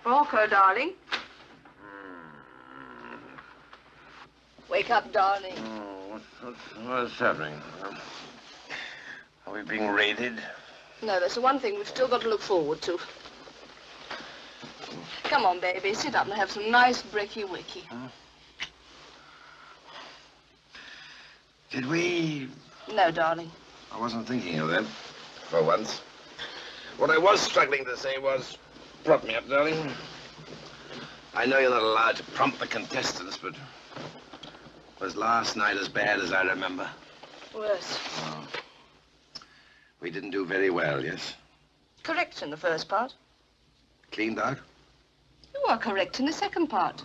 Rocco, darling. Wake up, darling. Oh, what's happening? Are we being raided? No, that's the one thing we've still got to look forward to. Come on, baby. Sit up and have some nice brekkie-wiki. Did we... No, darling. I wasn't thinking of that, for once. What I was struggling to say was, prop me up, darling. I know you're not allowed to prompt the contestants, but was last night as bad as I remember? Worse. Oh. We didn't do very well, yes? Correct in the first part. Cleaned out? You are correct in the second part.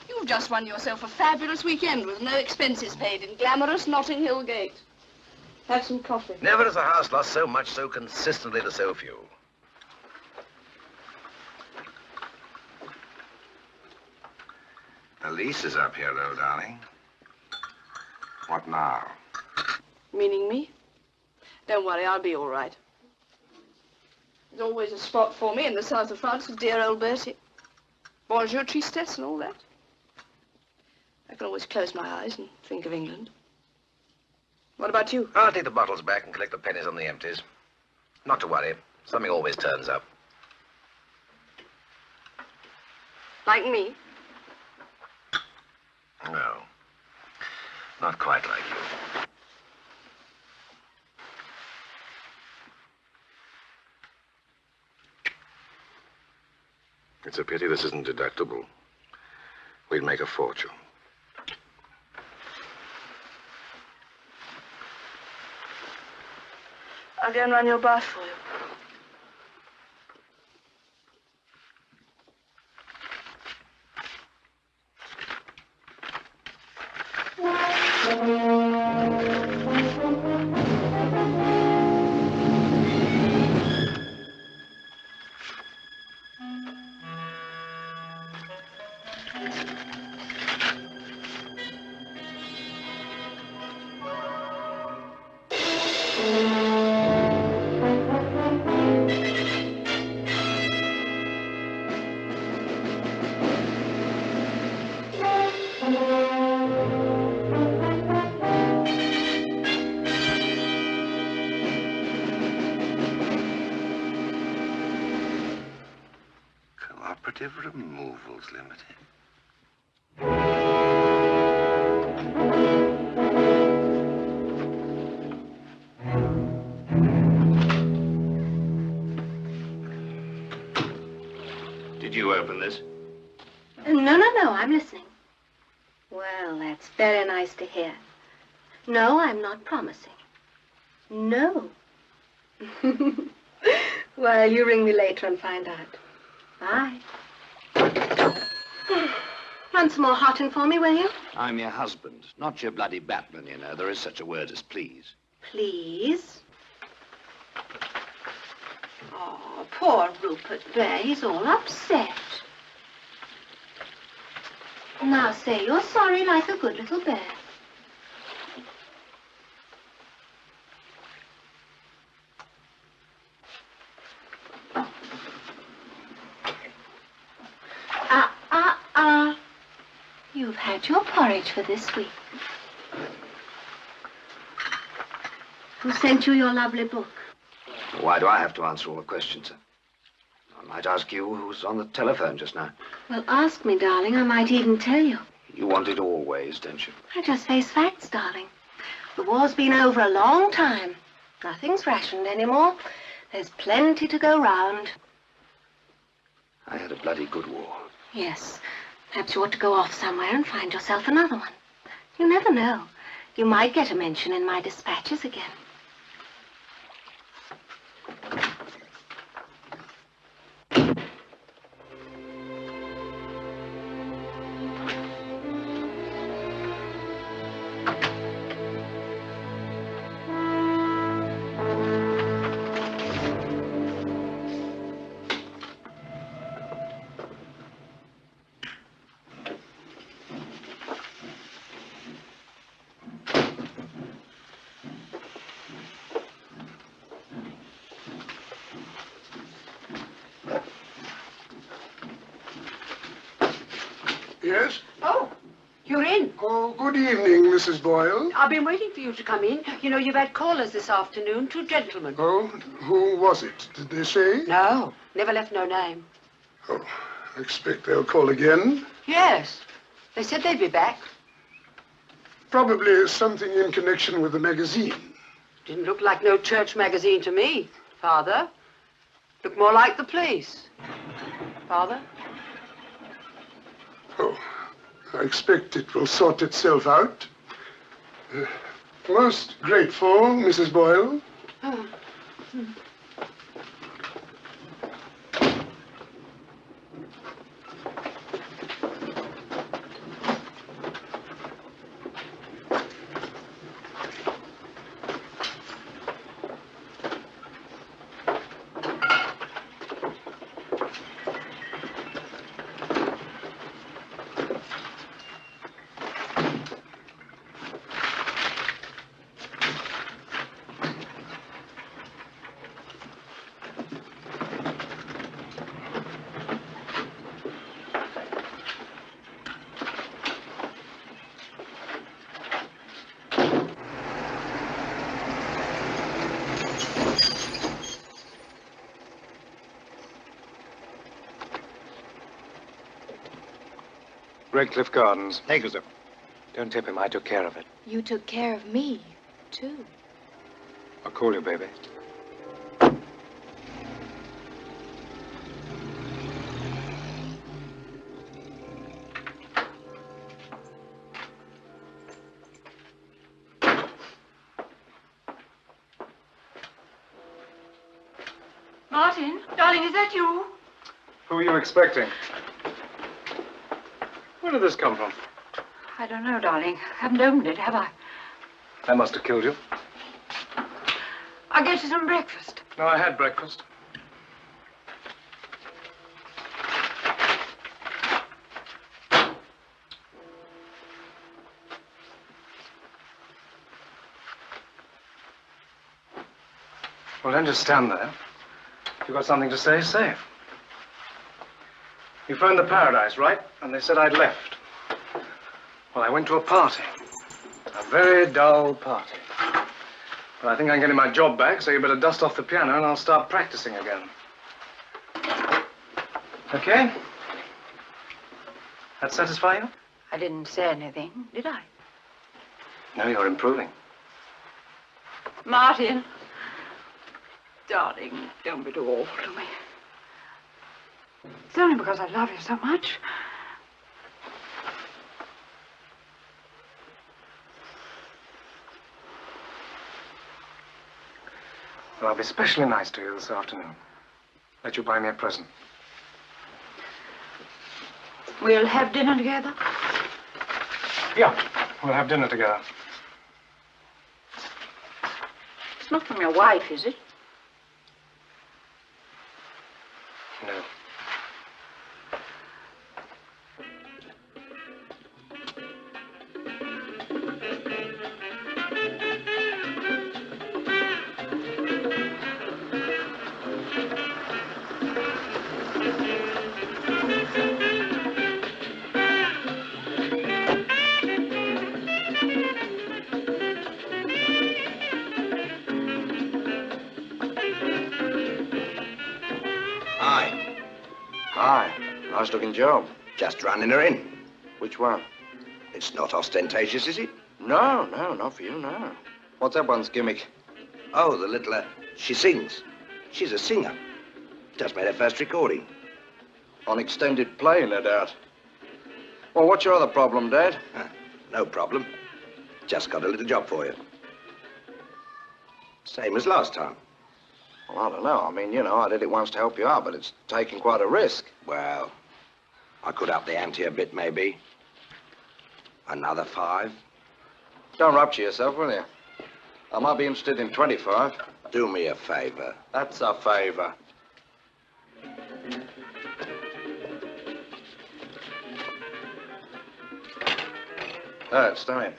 You've just won yourself a fabulous weekend with no expenses paid in glamorous Notting Hill Gate. Have some coffee. Never has a house lost so much so consistently to so few. The lease is up here, though, darling. What now? Meaning me? Don't worry, I'll be all right. There's always a spot for me in the south of France with dear old Bertie. Bonjour, tristesse and all that. I can always close my eyes and think of England. What about you? I'll take the bottles back and collect the pennies on the empties. Not to worry. Something always turns up. Like me? No. Not quite like you. It's a pity this isn't deductible. We'd make a fortune. I'll go and run your bath for you. Removals Limited. Did you open this? No, I'm listening. Well, that's very nice to hear. No, I'm not promising. No. Well, you ring me later and find out. Bye. Run some more hot in for me, will you? I'm your husband, not your bloody Batman, you know. There is such a word as please. Please? Oh, poor Rupert there. He's all upset. Now say you're sorry like a good little bear. You've had your porridge for this week. Who sent you your lovely book? Why do I have to answer all the questions, sir? I might ask you who's on the telephone just now. Well, ask me, darling. I might even tell you. You want it always, don't you? I just face facts, darling. The war's been over a long time. Nothing's rationed anymore. There's plenty to go round. I had a bloody good war. Yes. Perhaps you ought to go off somewhere and find yourself another one. You never know. You might get a mention in my dispatches again. Yes? Oh, you're in. Oh, good evening, Mrs. Boyle. I've been waiting for you to come in. You know, you've had callers this afternoon, 2 gentlemen. Oh, who was it? Did they say? No, never left no name. Oh, I expect they'll call again. Yes, they said they'd be back. Probably something in connection with the magazine. Didn't look like no church magazine to me, Father. Looked more like the police. Father? Oh, I expect it will sort itself out. Most grateful, Mrs. Boyle. Oh. Redcliffe Gardens. Thank you, sir. Don't tip him. I took care of it. You took care of me, too. I'll call you, baby. Martin, darling, is that you? Who are you expecting? Where did this come from? I don't know, darling. Haven't opened it, have I? That must have killed you. I'll get you some breakfast. No, I had breakfast. Well, don't just stand there. If you've got something to say, say it. You phoned the Paradise, right? And they said I'd left. Well, I went to a party. A very dull party. But I think I'm getting my job back, so you better dust off the piano and I'll start practicing again. Okay? That satisfy you? I didn't say anything, did I? No, you're improving. Martin. Darling, don't be too awful to me. It's only because I love you so much. Well, I'll be especially nice to you this afternoon. Let you buy me a present. We'll have dinner together? Yeah, we'll have dinner together. It's not from your wife, is it? No. Hi. Hi. Nice looking job. Just running her in. Which one? It's not ostentatious, is it? No, not for you, no. What's that one's gimmick? Oh, the little, she sings. She's a singer. Just made her first recording. On extended play, no doubt. Well, what's your other problem, Dad? No problem. Just got a little job for you. Same as last time. Well, I don't know. I mean, you know, I did it once to help you out, but it's taking quite a risk. Well, I could up the ante a bit, maybe. Another 5. Don't rupture yourself, will you? I might be interested in 25. Do me a favor. That's a favor. It's time.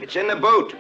It's in the boot.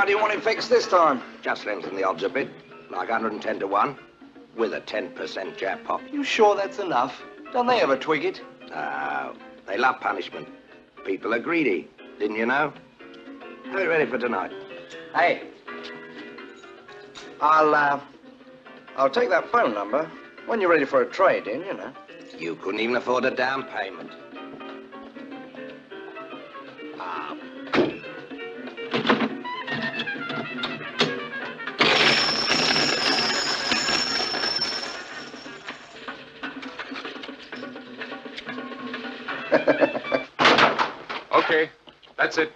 How do you want it fixed this time? Just lengthen the odds a bit, like 110 to 1, with a 10% jackpot. You sure that's enough? Don't they ever twig it? No, they love punishment. People are greedy, didn't you know? Have it ready for tonight. Hey. I'll take that phone number when you're ready for a trade-in, you know. You couldn't even afford a down payment. Ah. Okay, that's it.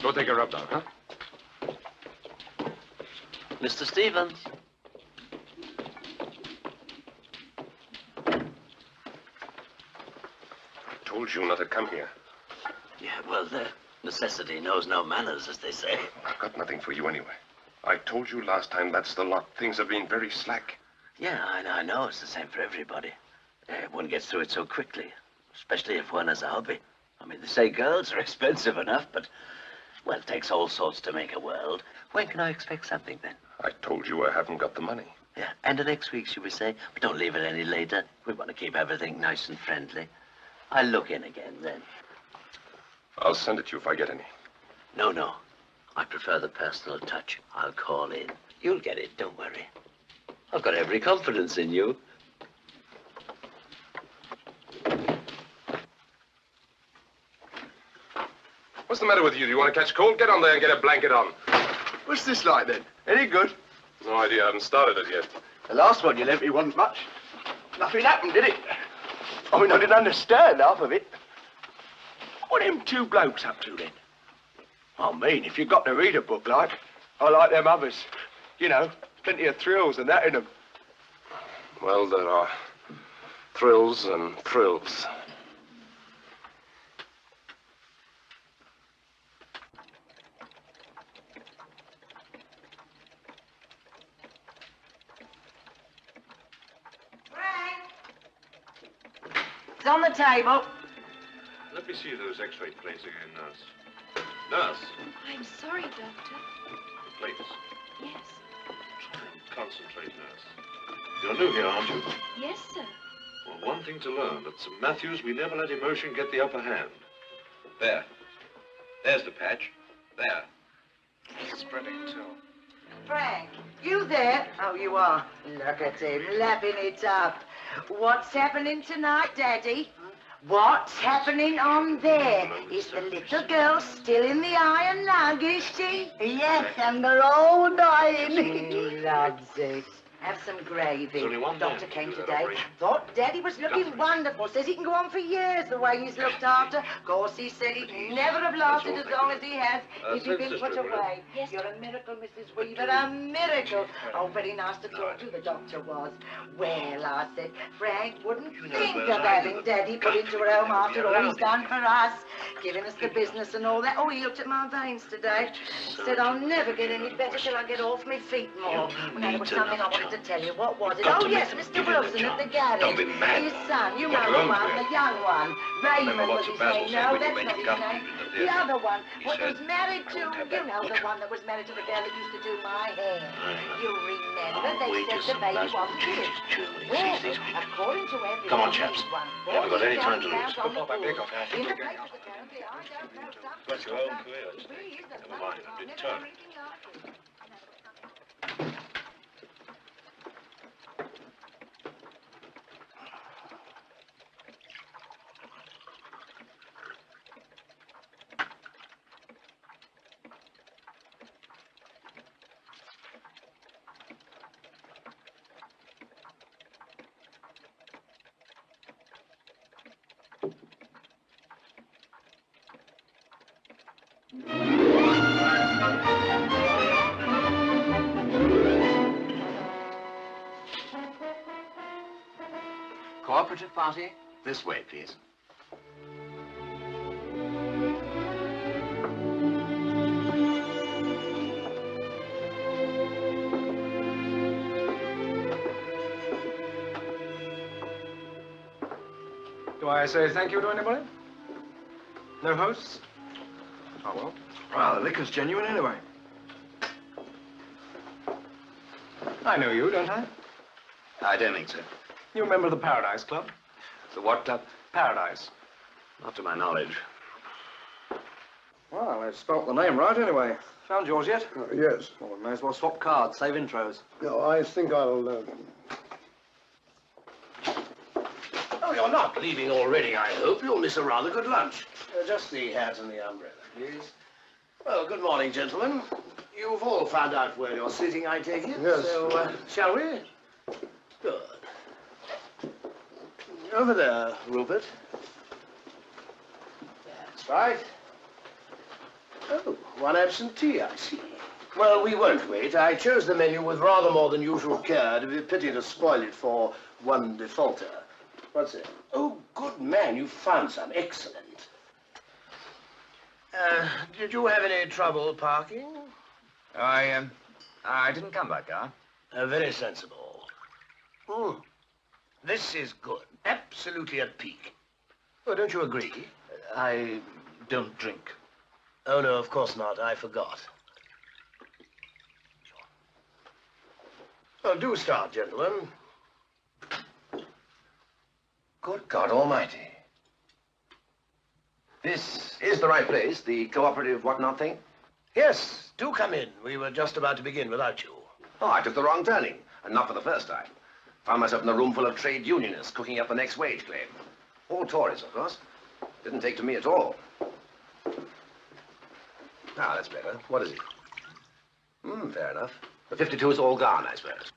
Go take a rub down, huh? Mr. Stevens. I told you not to come here. Yeah, well, necessity knows no manners, as they say. I've got nothing for you anyway. I told you last time that's the lot. Things have been very slack. Yeah, I know it's the same for everybody. One gets through it so quickly, especially if one has a hobby. I mean, they say girls are expensive enough, but, well, it takes all sorts to make a world. When can I expect something, then? I told you I haven't got the money. Yeah, end of next week, should we say? But don't leave it any later. We want to keep everything nice and friendly. I'll look in again, then. I'll send it to you if I get any. No. I prefer the personal touch. I'll call in. You'll get it, don't worry. I've got every confidence in you. What's the matter with you? Do you want to catch cold? Get on there and get a blanket on. What's this like, then? Any good? No idea. I haven't started it yet. The last one you lent me wasn't much. Nothing happened, did it? I mean, I didn't understand half of it. What are them two blokes up to, then? I mean, if you got to read a book like, I like them others. You know, plenty of thrills and that in them. Well, there are thrills and thrills. It's on the table. Let me see those x-ray plates again, nurse. Nurse. I'm sorry, Doctor. The plates. Yes. Try and concentrate, nurse. You're new here, aren't you? Yes, sir. Well, one thing to learn. At St. Matthew's, we never let emotion get the upper hand. There. There's the patch. There. Spreading, too. Frank, you there? Oh, you are. Look at him, lapping it up. What's happening tonight, Daddy? What's happening on there? Is the little girl still in the iron lung, is she? Yes, and they're all dying. Loves it. Have some gravy. There's only one Doctor man came to do that today. operation. Thought Daddy was looking wonderful. Says he can go on for years the way he's looked after. Of course, he said he'd never have lasted as long as he has if he'd been put away. Yes, You're a miracle, Mrs. Weaver, a miracle. Oh, very nice to talk to, the doctor was. Well, I said, Frank wouldn't think of having Daddy put into her home after all he's done for us, giving us the business and all that. Oh, he looked at my veins today. Said I'll never get any better till I get off my feet more. Well, now, there was something I wanted to tell you. What was it? Oh, yes, Mr. Wilson at the garage. Don't be mad. His son, you know the one, the young one. Raymond was his name. No, that's not his name. The other one, what was married to, you know, the one that was married to the girl that used to do my hair. You remember, they said the baby wasn't his. Well, according to everyone, Come on, chaps. Haven't got any time to lose. In the papers, apparently, I don't know, Got your own career, never mind, I'm determined. Cooperative party? This way, please. Do I say thank you to anybody? No hosts? Oh, well. Well, the liquor's genuine anyway. I know you, don't I? I don't think so. You remember the Paradise Club? The what club? Paradise. Not to my knowledge. Well, they've spelt the name right anyway. Found yours yet? Yes. Well, we may as well swap cards, save intros. No, I think I'll... Oh, you're not leaving already, I hope. You'll miss a rather good lunch. Just the hat and the umbrella, please. Well, good morning, gentlemen. You've all found out where you're sitting, I take it? Yes. So, shall we? Good. Over there, Rupert. That's right. Oh, one absentee, I see. Well, we won't wait. I chose the menu with rather more than usual care. It'd be a pity to spoil it for one defaulter. What's it? Oh, good man, you found some. Excellent. Did you have any trouble parking? I didn't come by car. Very sensible. This is good. Absolutely at peak. Oh, don't you agree? I don't drink. Oh, no, of course not. I forgot. Well, do start, gentlemen. Good God Almighty. This is the right place, the cooperative whatnot thing? Yes, do come in. We were just about to begin without you. Oh, I took the wrong turning, and not for the first time. Found myself in a room full of trade unionists cooking up the next wage claim. All Tories, of course. Didn't take to me at all. Ah, that's better. What is it? Fair enough. The 52 is all gone, I suppose.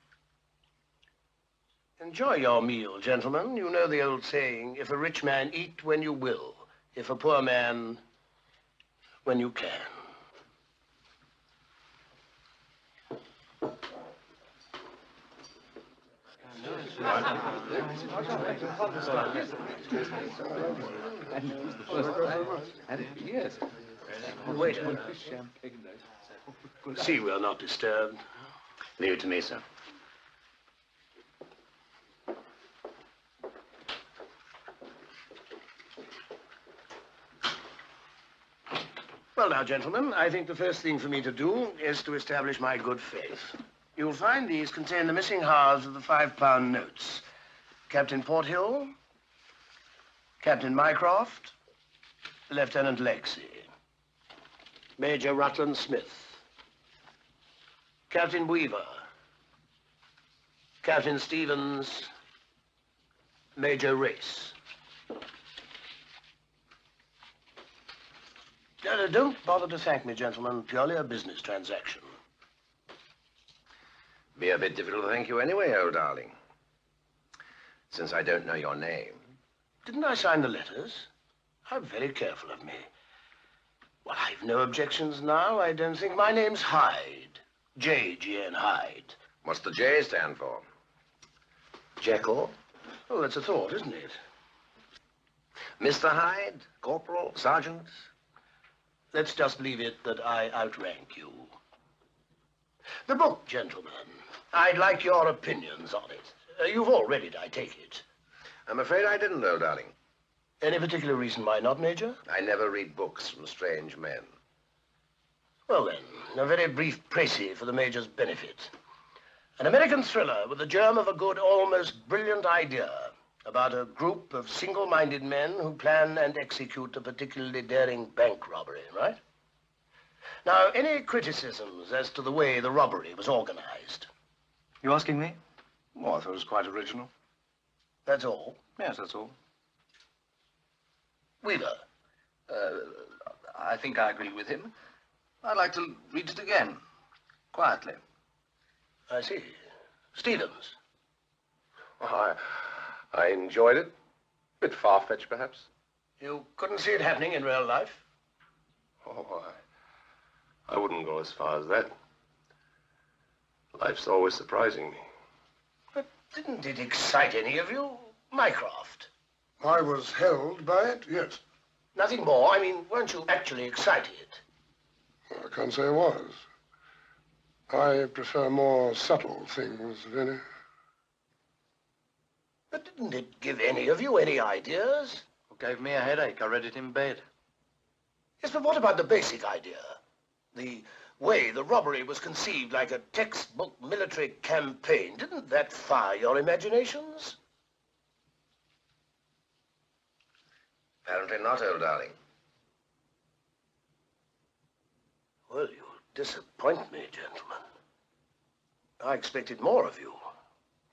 Enjoy your meal, gentlemen. You know the old saying, if a rich man eat when you will, if a poor man, when you can. Yes. Waiter. See we're not disturbed. Leave it to me, sir. Well, now, gentlemen, I think the first thing for me to do is to establish my good faith. You'll find these contain the missing halves of the £5 notes. Captain Porthill, Captain Mycroft, Lieutenant Lexy, Major Rutland Smith, Captain Weaver, Captain Stevens, Major Race. No, don't bother to thank me, gentlemen. Purely a business transaction. Be a bit difficult to thank you anyway, old darling. Since I don't know your name. Didn't I sign the letters? How very careful of me. Well, I've no objections now. I don't think my name's Hyde. J.G.N. Hyde. What's the J stand for? Jekyll? Oh, that's a thought, isn't it? Mr. Hyde? Corporal? Sergeant? Let's just leave it that I outrank you. The book, gentlemen. I'd like your opinions on it. You've all read it, I take it. I'm afraid I didn't, old darling. Any particular reason why not, Major? I never read books from strange men. Well, then, a very brief précis for the Major's benefit. An American thriller with the germ of a good, almost brilliant idea about a group of single-minded men who plan and execute a particularly daring bank robbery, right? Now, any criticisms as to the way the robbery was organized? You asking me? Well, I thought it was quite original. That's all? Yes, that's all. Weaver? I think I agree with him. I'd like to read it again, quietly. I see. Stevens? I enjoyed it. A bit far-fetched, perhaps. You couldn't see it happening in real life? Oh, I wouldn't go as far as that. Life's always surprising me. But didn't it excite any of you? Mycroft? I was held by it, yes. Nothing more? I mean, weren't you actually excited? I can't say I was. I prefer more subtle things, Vinny. But didn't it give any of you any ideas? It gave me a headache. I read it in bed. Yes, but what about the basic idea? The way the robbery was conceived like a textbook military campaign. Didn't that fire your imaginations? Apparently not, old darling. Well, you disappoint me, gentlemen. I expected more of you.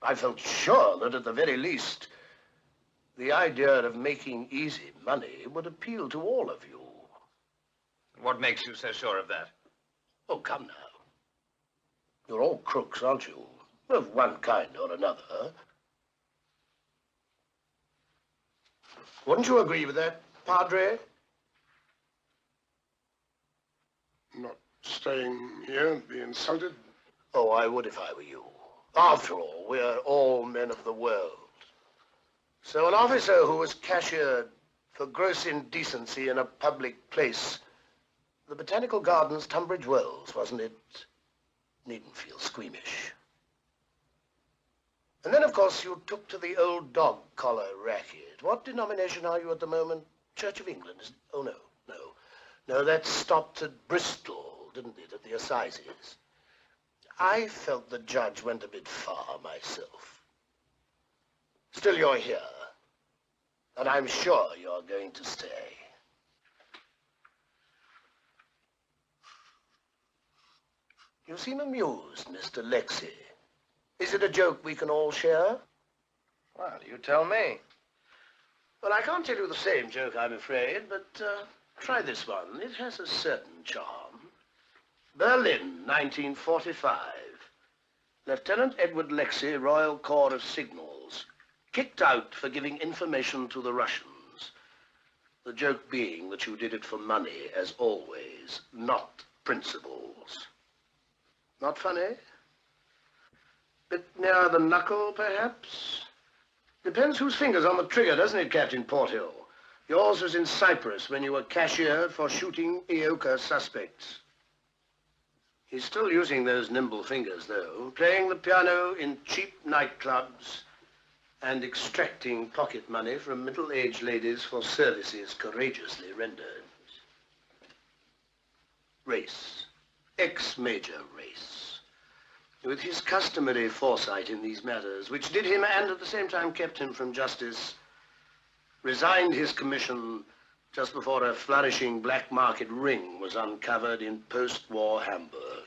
I felt sure that at the very least, the idea of making easy money would appeal to all of you. What makes you so sure of that? Oh, come now. You're all crooks, aren't you? Of one kind or another. Wouldn't you agree with that, Padre? Not staying here and be insulted? Oh, I would if I were you. After all, we're all men of the world. So an officer who was cashiered for gross indecency in a public place, the Botanical Gardens, Tunbridge Wells, wasn't it? Needn't feel squeamish. And then, of course, you took to the old dog collar racket. What denomination are you at the moment? Church of England, isn't it? Oh, no. No, that stopped at Bristol, didn't it, at the Assizes? I felt the judge went a bit far myself. Still, you're here, and I'm sure you're going to stay. You seem amused, Mr. Lexy. Is it a joke we can all share? Well, you tell me. Well, I can't tell you the same joke, I'm afraid, but try this one. It has a certain charm. Berlin, 1945. Lieutenant Edward Lexy, Royal Corps of Signals, kicked out for giving information to the Russians. The joke being that you did it for money, as always, not principles. Not funny? Bit nearer the knuckle, perhaps? Depends whose finger's on the trigger, doesn't it, Captain Porthill? Yours was in Cyprus when you were cashiered for shooting Ioka suspects. He's still using those nimble fingers, though, playing the piano in cheap nightclubs and extracting pocket money from middle-aged ladies for services courageously rendered. Race. Ex-Major Race. With his customary foresight in these matters, which did him and at the same time kept him from justice, resigned his commission just before a flourishing black market ring was uncovered in post-war Hamburg.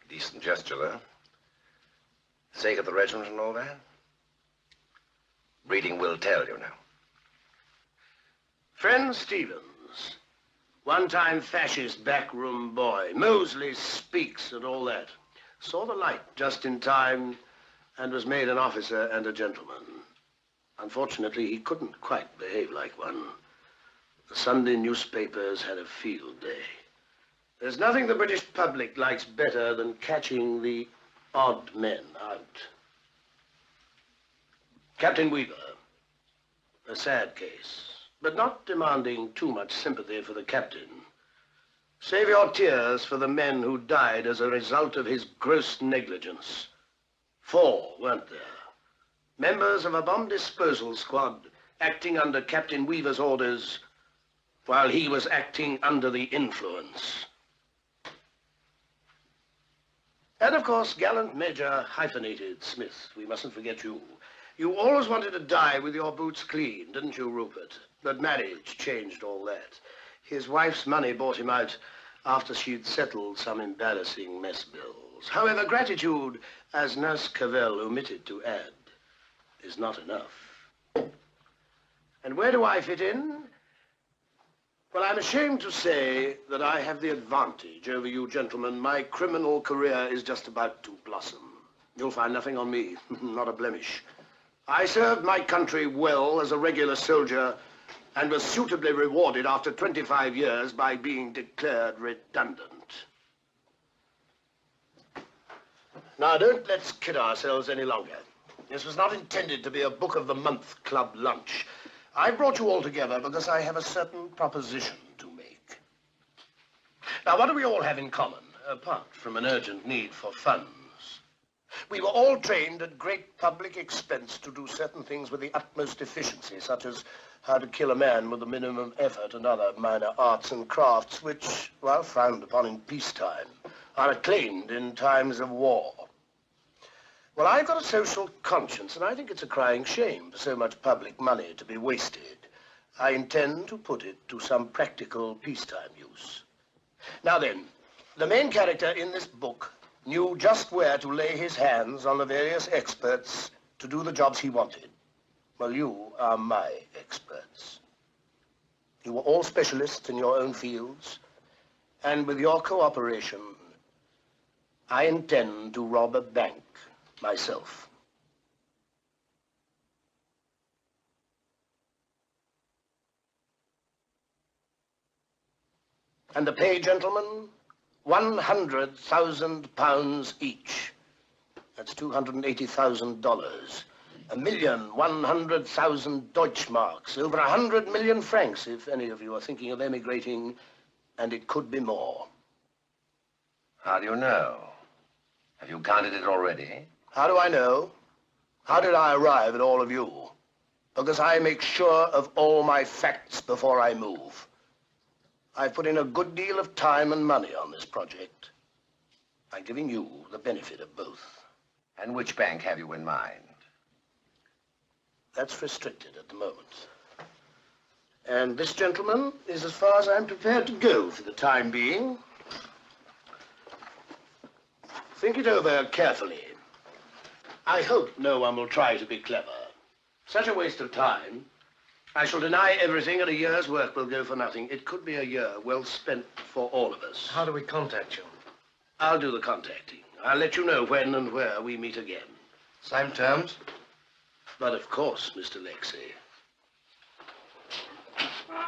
Decent gesture, though. Sake of the regiment and all that. Reading will tell, you know. Friend Stevens, one-time fascist backroom boy, Mosley speaks and all that, saw the light just in time and was made an officer and a gentleman. Unfortunately, he couldn't quite behave like one. The Sunday newspapers had a field day. There's nothing the British public likes better than catching the odd men out. Captain Weaver, a sad case, but not demanding too much sympathy for the captain. Save your tears for the men who died as a result of his gross negligence. 4, weren't there? Members of a bomb disposal squad acting under Captain Weaver's orders while he was acting under the influence. And, of course, gallant Major Hyphenated Smith. We mustn't forget you. You always wanted to die with your boots clean, didn't you, Rupert? But marriage changed all that. His wife's money bought him out after she'd settled some embarrassing mess bills. However, gratitude, as Nurse Cavell omitted to add, is not enough. And where do I fit in? Well, I'm ashamed to say that I have the advantage over you gentlemen. My criminal career is just about to blossom. You'll find nothing on me, not a blemish. I served my country well as a regular soldier and was suitably rewarded after 25 years by being declared redundant. Now, don't let's kid ourselves any longer. This was not intended to be a Book of the Month club lunch. I brought you all together because I have a certain proposition to make. Now, what do we all have in common, apart from an urgent need for funds? We were all trained at great public expense to do certain things with the utmost efficiency, such as how to kill a man with the minimum effort and other minor arts and crafts which, while frowned upon in peacetime, are acclaimed in times of war. Well, I've got a social conscience, and I think it's a crying shame for so much public money to be wasted. I intend to put it to some practical peacetime use. Now then, the main character in this book knew just where to lay his hands on the various experts to do the jobs he wanted. Well, you are my experts. You were all specialists in your own fields, and with your cooperation, I intend to rob a bank myself. And the pay, gentlemen, £100,000 each. That's $280,000. 1,100,000 Deutschmarks, over 100 million francs, if any of you are thinking of emigrating, and it could be more. How do you know? Have you counted it already? How do I know? How did I arrive at all of you? Because I make sure of all my facts before I move. I've put in a good deal of time and money on this project. I'm giving you the benefit of both. And which bank have you in mind? That's restricted at the moment. And this, gentleman, is as far as I'm prepared to go for the time being. Think it over carefully. I hope no one will try to be clever. Such a waste of time. I shall deny everything and a year's work will go for nothing. It could be a year well spent for all of us. How do we contact you? I'll do the contacting. I'll let you know when and where we meet again. Same terms? But of course, Mr. Lexy.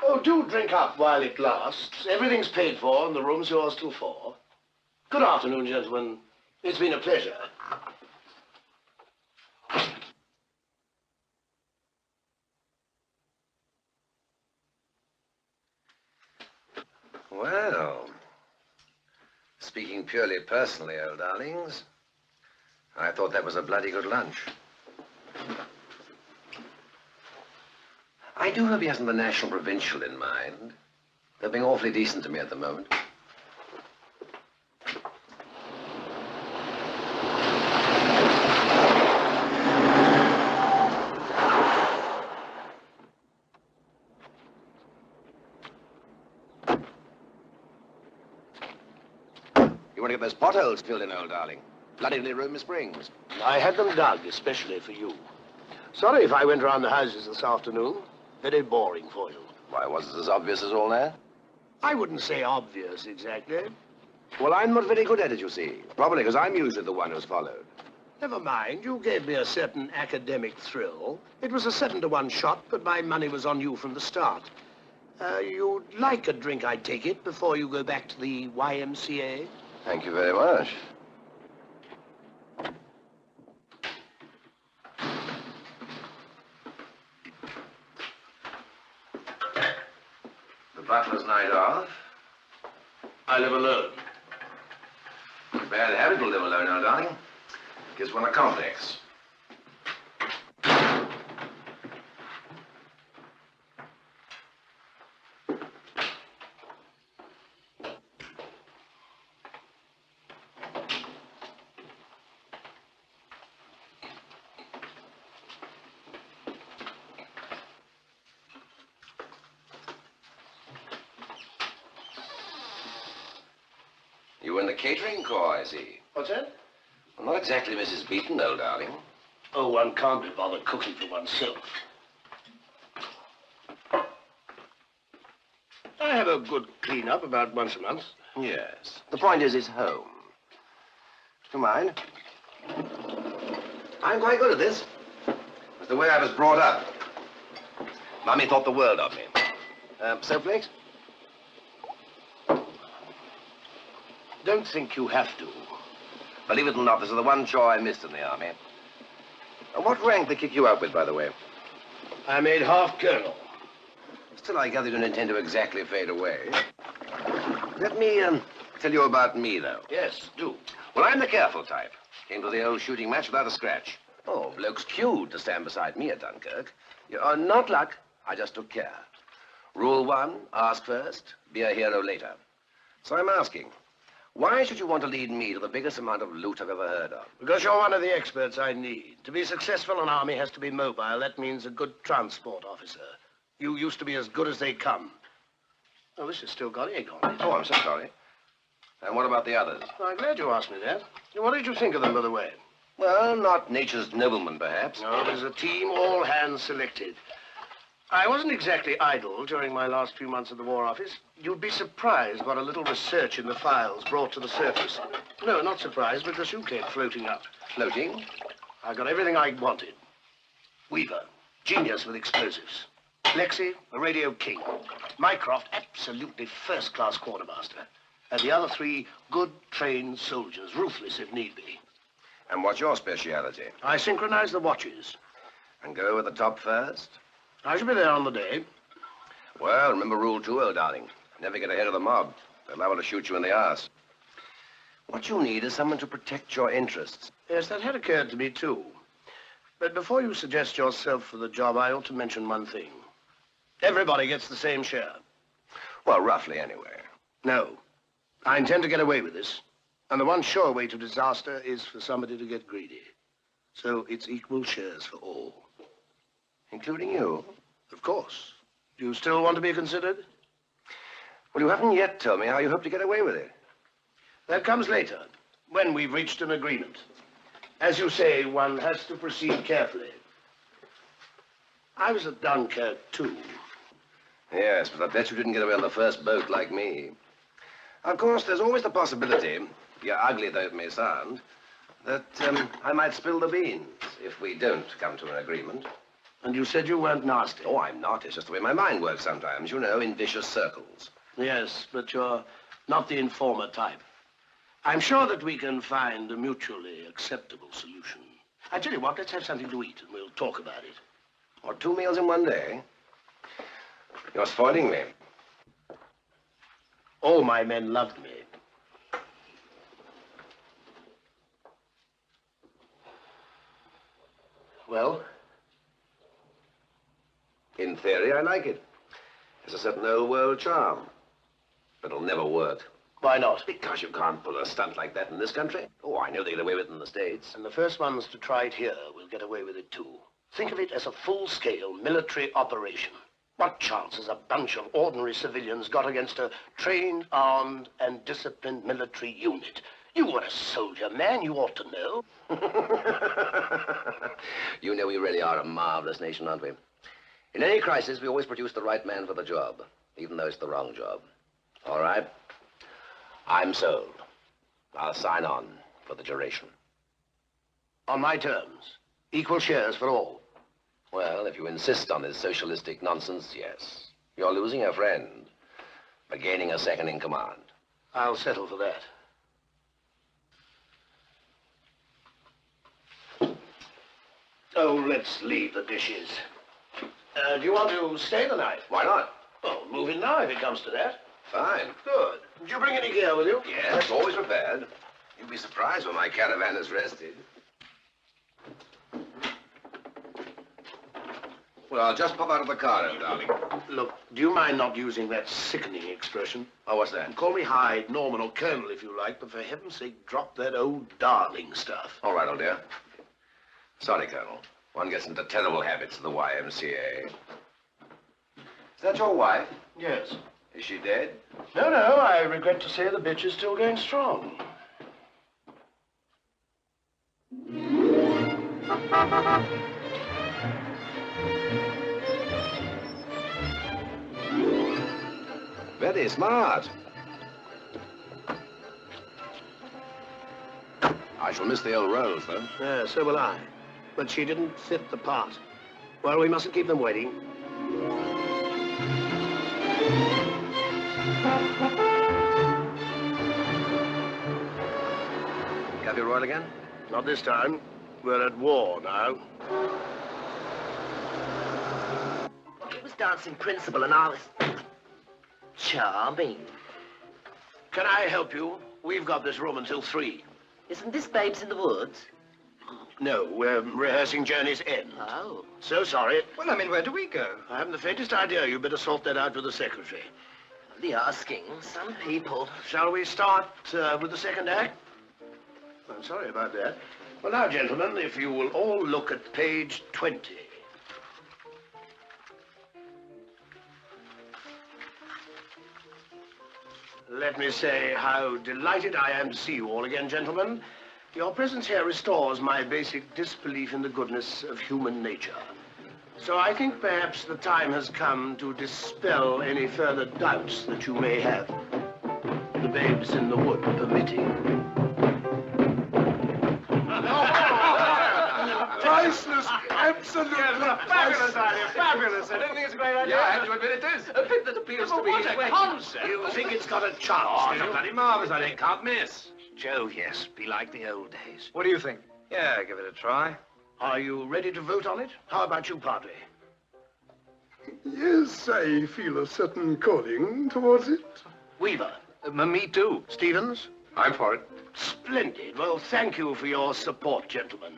Oh, do drink up while it lasts. Everything's paid for and the room's yours till 4. Good afternoon, gentlemen. It's been a pleasure. Well, speaking purely personally, old darlings, I thought that was a bloody good lunch. I do hope he hasn't the National Provincial in mind. They're being awfully decent to me at the moment. You want to get those potholes filled in, old darling? Bloody Roma Springs. I had them dug especially for you. Sorry if I went around the houses this afternoon. Very boring for you. Why, was it as obvious as all that? I wouldn't say obvious exactly. Well, I'm not very good at it, you see. Probably because I'm usually the one who's followed. Never mind. You gave me a certain academic thrill. It was a 7-to-1 shot, but my money was on you from the start. You'd like a drink, I take it, before you go back to the YMCA? Thank you very much. The butler's night off. I live alone. Bad habit to live alone, old darling. Gives one a complex. You in the catering corps, I see. What's that? Well, not exactly Mrs. Beaton, old darling. Oh, one can't be bothered cooking for oneself. I have a good clean-up about once a month. Yes. The point is, it's home. Do you mind? I'm quite good at this. It's the way I was brought up. Mummy thought the world of me. Snowflakes? Don't think you have to. Believe it or not, this is the one chore I missed in the army. And what rank they kick you out with, by the way? I made half colonel. Still, I gather you don't intend to exactly fade away. Let me tell you about me, though. Yes, do. Well, I'm the careful type. Came to the old shooting match without a scratch. Oh, bloke's queued to stand beside me at Dunkirk. You're not luck. I just took care. Rule 1, ask first, be a hero later. So I'm asking, why should you want to lead me to the biggest amount of loot I've ever heard of? Because you're one of the experts I need. To be successful, an army has to be mobile. That means a good transport officer. You used to be as good as they come. Oh, this has still got egg on it. Oh, I'm so sorry. And what about the others? Well, I'm glad you asked me that. What did you think of them, by the way? Well, not nature's noblemen, perhaps. No, there's a team, all hands selected. I wasn't exactly idle during my last few months at the War Office. You'd be surprised what a little research in the files brought to the surface. No, not surprised, because you came floating up. Floating? I got everything I wanted. Weaver, genius with explosives. Lexy, a radio king. Mycroft, absolutely first-class quartermaster. And the other 3, good, trained soldiers, ruthless if need be. And what's your speciality? I synchronize the watches. And go with the top first? I shall be there on the day. Well, remember rule 2, old darling. Never get ahead of the mob. They're liable to shoot you in the arse. What you need is someone to protect your interests. Yes, that had occurred to me, too. But before you suggest yourself for the job, I ought to mention one thing. Everybody gets the same share. Well, roughly, anyway. No. I intend to get away with this. And the one sure way to disaster is for somebody to get greedy. So it's equal shares for all. Including you? Of course. Do you still want to be considered? Well, you haven't yet told me how you hope to get away with it. That comes later, when we've reached an agreement. As you say, one has to proceed carefully. I was at Dunkirk, too. Yes, but I bet you didn't get away on the first boat like me. Of course, there's always the possibility, you're ugly though it may sound, that I might spill the beans if we don't come to an agreement. And you said you weren't nasty. Oh, I'm not. It's just the way my mind works sometimes, you know, in vicious circles. Yes, but you're not the informer type. I'm sure that we can find a mutually acceptable solution. I tell you what, let's have something to eat and we'll talk about it. Or 2 meals in one day? You're spoiling me. All my men loved me. Well? In theory, I like it. It's a certain old world charm. But it'll never work. Why not? Because you can't pull a stunt like that in this country. Oh, I know they get away with it in the States. And the first ones to try it here will get away with it too. Think of it as a full-scale military operation. What chance has a bunch of ordinary civilians got against a trained, armed, and disciplined military unit? You were a soldier, man. You ought to know. You know we really are a marvelous nation, aren't we? In any crisis, we always produce the right man for the job, even though it's the wrong job. All right? I'm sold. I'll sign on for the duration. On my terms. Equal shares for all. Well, if you insist on this socialistic nonsense, yes. You're losing a friend, but gaining a second in command. I'll settle for that. Oh, let's leave the dishes. Do you want to stay the night? Why not? Oh, move in now if it comes to that. Fine. Good. Did you bring any gear with you? Yes, always prepared. You'll be surprised when my caravan is rested. Well, I'll just pop out of the car, then, darling. Look, do you mind not using that sickening expression? Oh, what's that? Call me Hyde, Norman, or Colonel if you like, but for heaven's sake, drop that old darling stuff. All right, old dear. Sorry, Colonel. One gets into terrible habits at the YMCA. Is that your wife? Yes. Is she dead? No, I regret to say the bitch is still going strong. Very smart. I shall miss the old Rose, though. Yeah, so will I. But she didn't fit the part. Well, we mustn't keep them waiting. Cafe Royal again? Not this time. We're at war now. It was dancing principal and I was... charming. Can I help you? We've got this room until 3. Isn't this Babes in the Woods? No, we're rehearsing Journey's End. Oh. So sorry. Well, I mean, where do we go? I haven't the faintest idea. You better sort that out with the secretary. The asking. Some people. Shall we start with the second act? I'm sorry about that. Well, now, gentlemen, if you will all look at page 20. Let me say how delighted I am to see you all again, gentlemen. Your presence here restores my basic disbelief in the goodness of human nature. So I think perhaps the time has come to dispel any further doubts that you may have. The Babes in the Wood permitting. Priceless, absolutely Fabulous idea, fabulous. I don't think it's a great idea. Yeah, I have to admit it is. A bit that appeals to me. What a concept! You think it's got a chance? Oh, do it's a you? bloody marvellous idea. Can't miss. Jove, yes. Be like the old days. What do you think? Yeah, give it a try. Are you ready to vote on it? How about you, Padre? Yes, I feel a certain calling towards it. Weaver? Me too. Stevens? I'm for it. Splendid. Well, thank you for your support, gentlemen.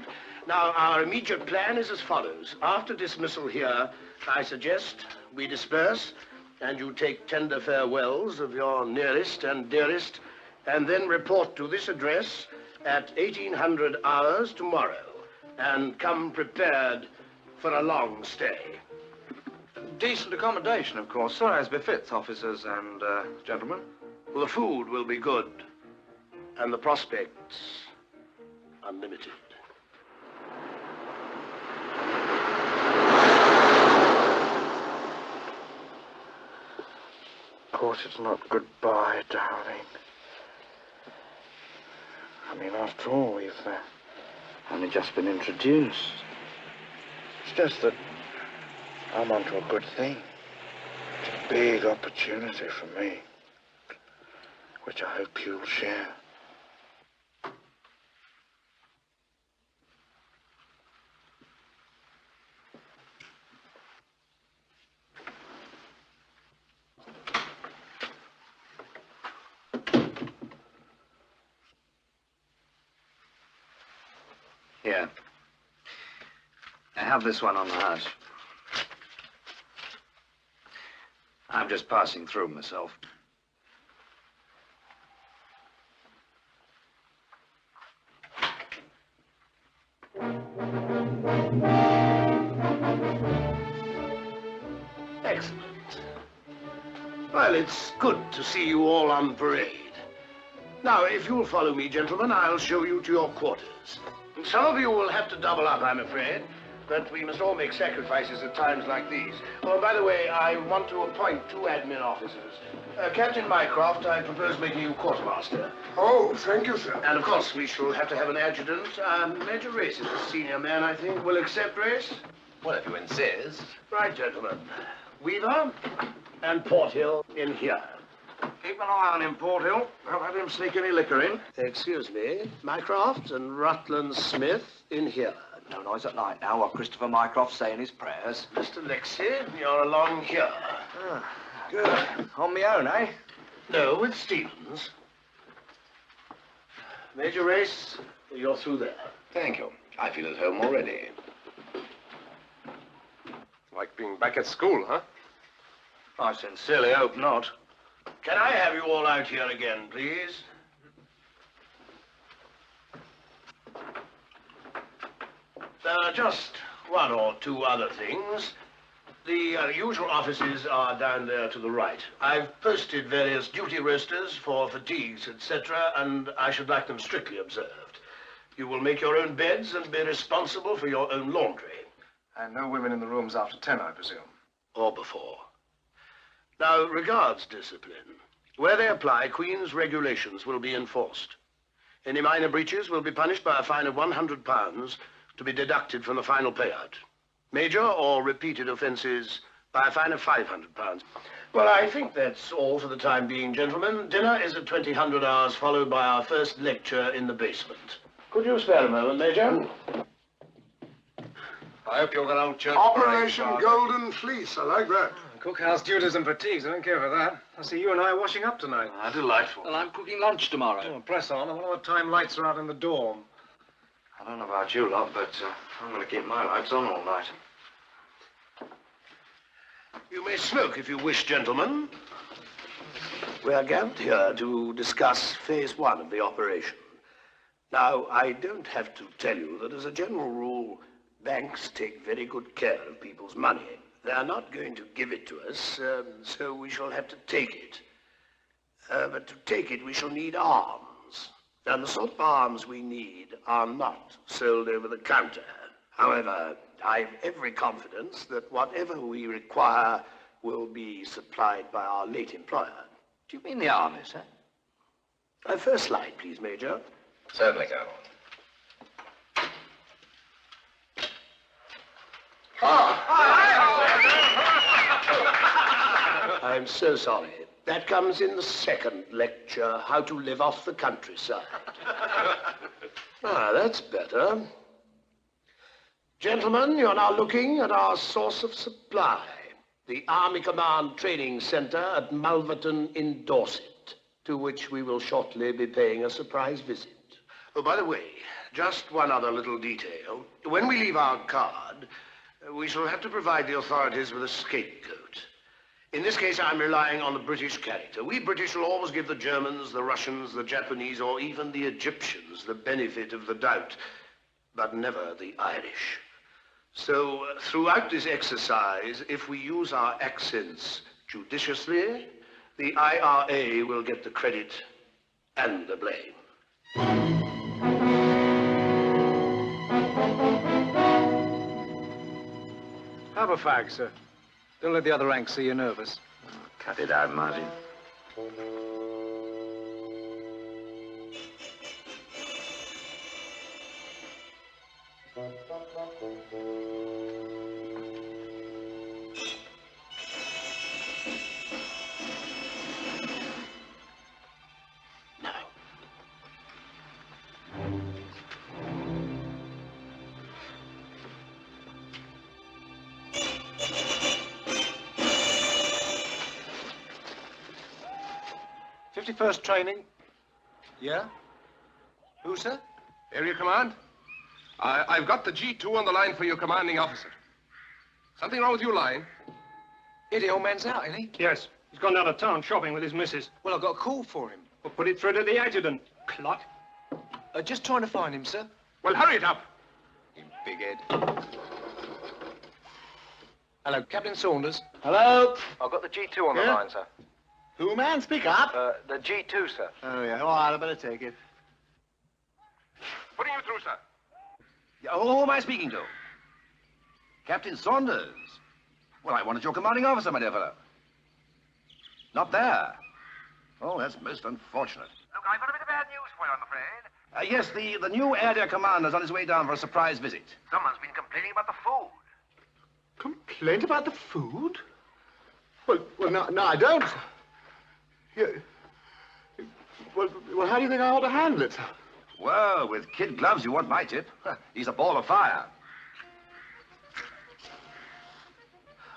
Now, our immediate plan is as follows. After dismissal here, I suggest we disperse, and you take tender farewells of your nearest and dearest, and then report to this address at 1800 hours tomorrow, and come prepared for a long stay. Decent accommodation, of course, sir, as befits officers and gentlemen. Well, the food will be good, and the prospects unlimited. Of course, it's not goodbye, darling. I mean, after all, we've only just been introduced. It's just that I'm onto a good thing. It's a big opportunity for me, which I hope you'll share. Here. I have this one on the house. I'm just passing through myself. Excellent. Well, it's good to see you all on parade. Now, if you'll follow me, gentlemen, I'll show you to your quarters. Some of you will have to double up, I'm afraid, but we must all make sacrifices at times like these. Oh, by the way, I want to appoint 2 admin officers. Captain Mycroft, I propose making you quartermaster. Oh, thank you, sir. And, of course, we shall have to have an adjutant. Major Race is the senior man, I think. Will accept Race? Well, if you insist. Right, gentlemen. Weaver and Porthill in here. Keep an eye on him, Porthill. Don't let him sneak any liquor in. Excuse me. Mycroft and Rutland Smith in here. No noise at night now while Christopher Mycroft's saying his prayers. Mr. Lexy, you're along here. Good. On my own, eh? No, with Stevens. Major Race, you're through there. Thank you. I feel at home already. Like being back at school, huh? I sincerely hope not. Can I have you all out here again, please? There are just 1 or 2 other things. The usual offices are down there to the right. I've posted various duty rosters for fatigues, etc., and I should like them strictly observed. You will make your own beds and be responsible for your own laundry. And no women in the rooms after 10, I presume. Or before. Now, regards discipline. Where they apply, Queen's regulations will be enforced. Any minor breaches will be punished by a fine of £100 to be deducted from the final payout. Major or repeated offences by a fine of £500. Well, I think that's all for the time being, gentlemen. Dinner is at 2000 hours, followed by our first lecture in the basement. Could you spare a moment, Major? I hope you're going to old church. Operation Golden Fleece, I like that. Cookhouse duties and fatigues, I don't care for that. I see you and I are washing up tonight. Ah, delightful. Well, I'm cooking lunch tomorrow. Oh, press on. I wonder what time lights are out in the dorm. I don't know about you lot, but I'm going to keep my lights on all night. You may smoke if you wish, gentlemen. We are gathered here to discuss phase 1 of the operation. Now, I don't have to tell you that as a general rule, banks take very good care of people's money. They are not going to give it to us, so we shall have to take it. But to take it, we shall need arms. And the sort of arms we need are not sold over the counter. However, I've every confidence that whatever we require will be supplied by our late employer. Do you mean the army, sir? First slide, please, Major. Certainly, Colonel. I'm so sorry. That comes in the second lecture, How to Live Off the Countryside. That's better. Gentlemen, you're now looking at our source of supply, the Army Command Training Center at Malverton in Dorset, to which we will shortly be paying a surprise visit. Oh, by the way, just one other little detail. When we leave our card, we shall have to provide the authorities with a scapegoat. In this case, I'm relying on the British character. We British will always give the Germans, the Russians, the Japanese, or even the Egyptians the benefit of the doubt, but never the Irish. So, throughout this exercise, if we use our accents judiciously, the IRA will get the credit and the blame. Have a fag, sir. Don't let the other ranks see you're nervous. Cut it out, Martin. First training. Yeah? Who, sir? Area Command? I've got the G2 on the line for your commanding officer. Something wrong with your line? Eddie, old man's out, isn't he? Yes. He's gone down to town shopping with his missus. Well, I got a call for him. Well, put it through to the adjutant. Clot. Just trying to find him, sir. Well, hurry it up. You big head. Hello, Captain Saunders. Hello? I've got the G2 on the line, sir. Who, man? Speak up. The G2, sir. Oh, yeah. All right, I better take it. Putting you through, sir. Who am I speaking to? Captain Saunders. Well, I wanted your commanding officer, my dear fellow. Not there. Oh, that's most unfortunate. Look, I've got a bit of bad news for you, I'm afraid. Yes, the new area commander's on his way down for a surprise visit. Someone's been complaining about the food. Complaint about the food? Well, no, I don't. Well, how do you think I ought to handle it, sir? Well, with kid gloves, you want my tip. He's a ball of fire.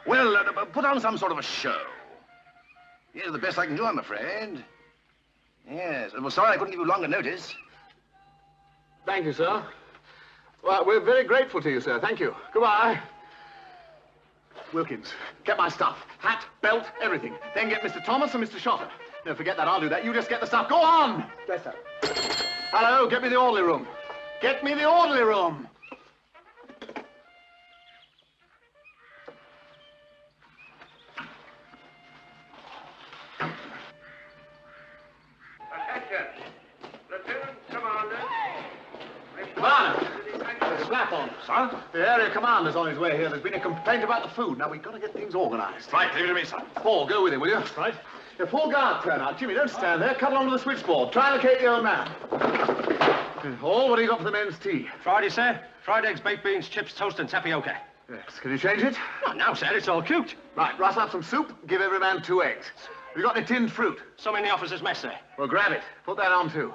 Well, put on some sort of a show. Yeah, the best I can do, I'm afraid. Yes. Well, sorry I couldn't give you longer notice. Thank you, sir. Well, we're very grateful to you, sir. Thank you. Goodbye. Wilkins, get my stuff. Hat, belt, everything. Then get Mr. Thomas and Mr. Shotter. No, forget that. I'll do that. You just get the stuff. Go on! Dress up. Hello, get me the orderly room. Get me the orderly room. Attention. Platoon commander. Commander, there's a slap on, sir. The area commander's on his way here. There's been a complaint about the food. Now, we've got to get things organized. Right, leave it to me, son. Paul, go with him, will you? Right. If Paul Guard turn out, Jimmy, don't stand there. Cut along to the switchboard. Try and locate the old man. Paul, what do you got for the men's tea? Friday, sir. Fried eggs, baked beans, chips, toast, and tapioca. Yes. Can you change it? Not now, sir. It's all cooked. Right, rustle up some soup. Give every man 2 eggs. Have you got any tinned fruit? Some in the officer's mess, sir. Well, grab it. Put that on, too.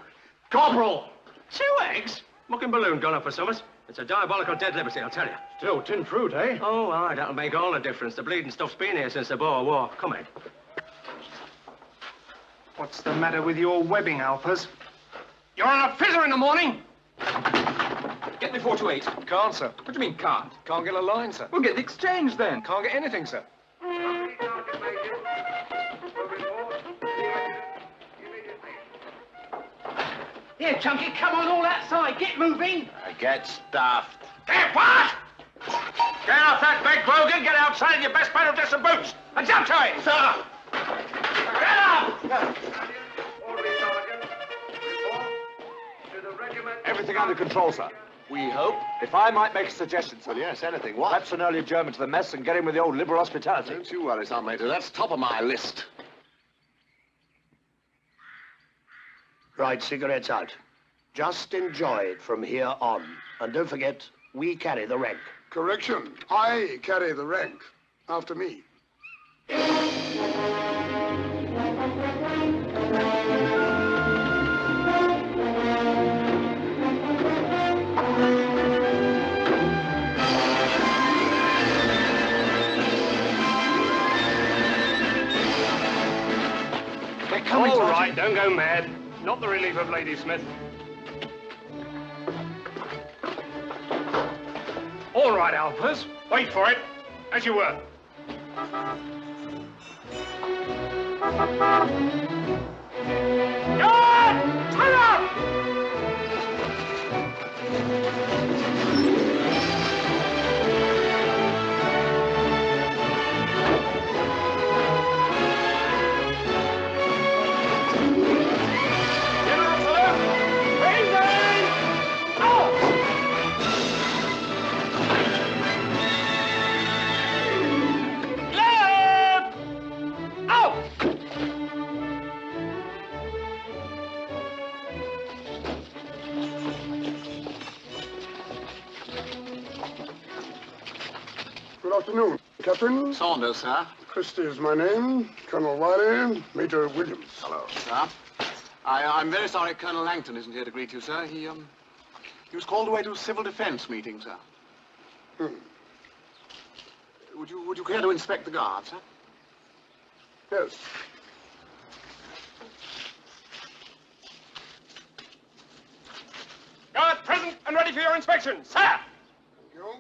Corporal! 2 eggs? Mucking balloon gone up for summers. It's a diabolical dead liberty, I'll tell you. Still, tin fruit, eh? Oh, aye, that'll make all the difference. The bleeding stuff's been here since the Boer War. Come in. What's the matter with your webbing, Alpers? You're on a fizzer in the morning! Get me 428. Can't, sir. What do you mean, can't? Can't get a line, sir. We'll get the exchange then. Can't get anything, sir. Here, Chunky, come on all outside. Get moving. Get stuffed. Get what? Get off that big Grogan, get outside in your best pair of dress and boots, and jump to it! Sir! Get up! Everything under control, sir. We hope. If I might make a suggestion, sir. Yes, anything. What? Perhaps an early German to the mess and get in with the old liberal hospitality. Don't you worry, Sergeant Major. That's top of my list. Right, cigarettes out. Just enjoy it from here on. And don't forget, we carry the rank. Correction. I carry the rank. After me. All right, don't go mad. Not the relief of Lady Smith. All right, Alpers. Wait for it. As you were. Good! Turn up! Good afternoon, Captain. Saunders, sir. Christie is my name. Colonel Wiley, Major Williams. Hello. Sir. I'm very sorry Colonel Langton isn't here to greet you, sir. He was called away to a civil defense meeting, sir. Would you care to inspect the guard, sir? Yes. Guard present and ready for your inspection, sir! Thank you.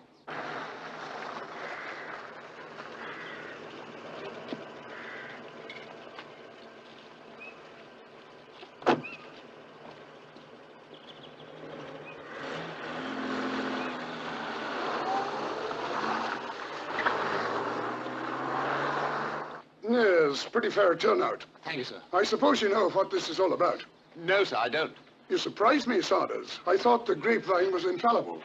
Yes, pretty fair turnout. Thank you, sir. I suppose you know what this is all about. No, sir, I don't. You surprised me, Saunders. I thought the grapevine was infallible.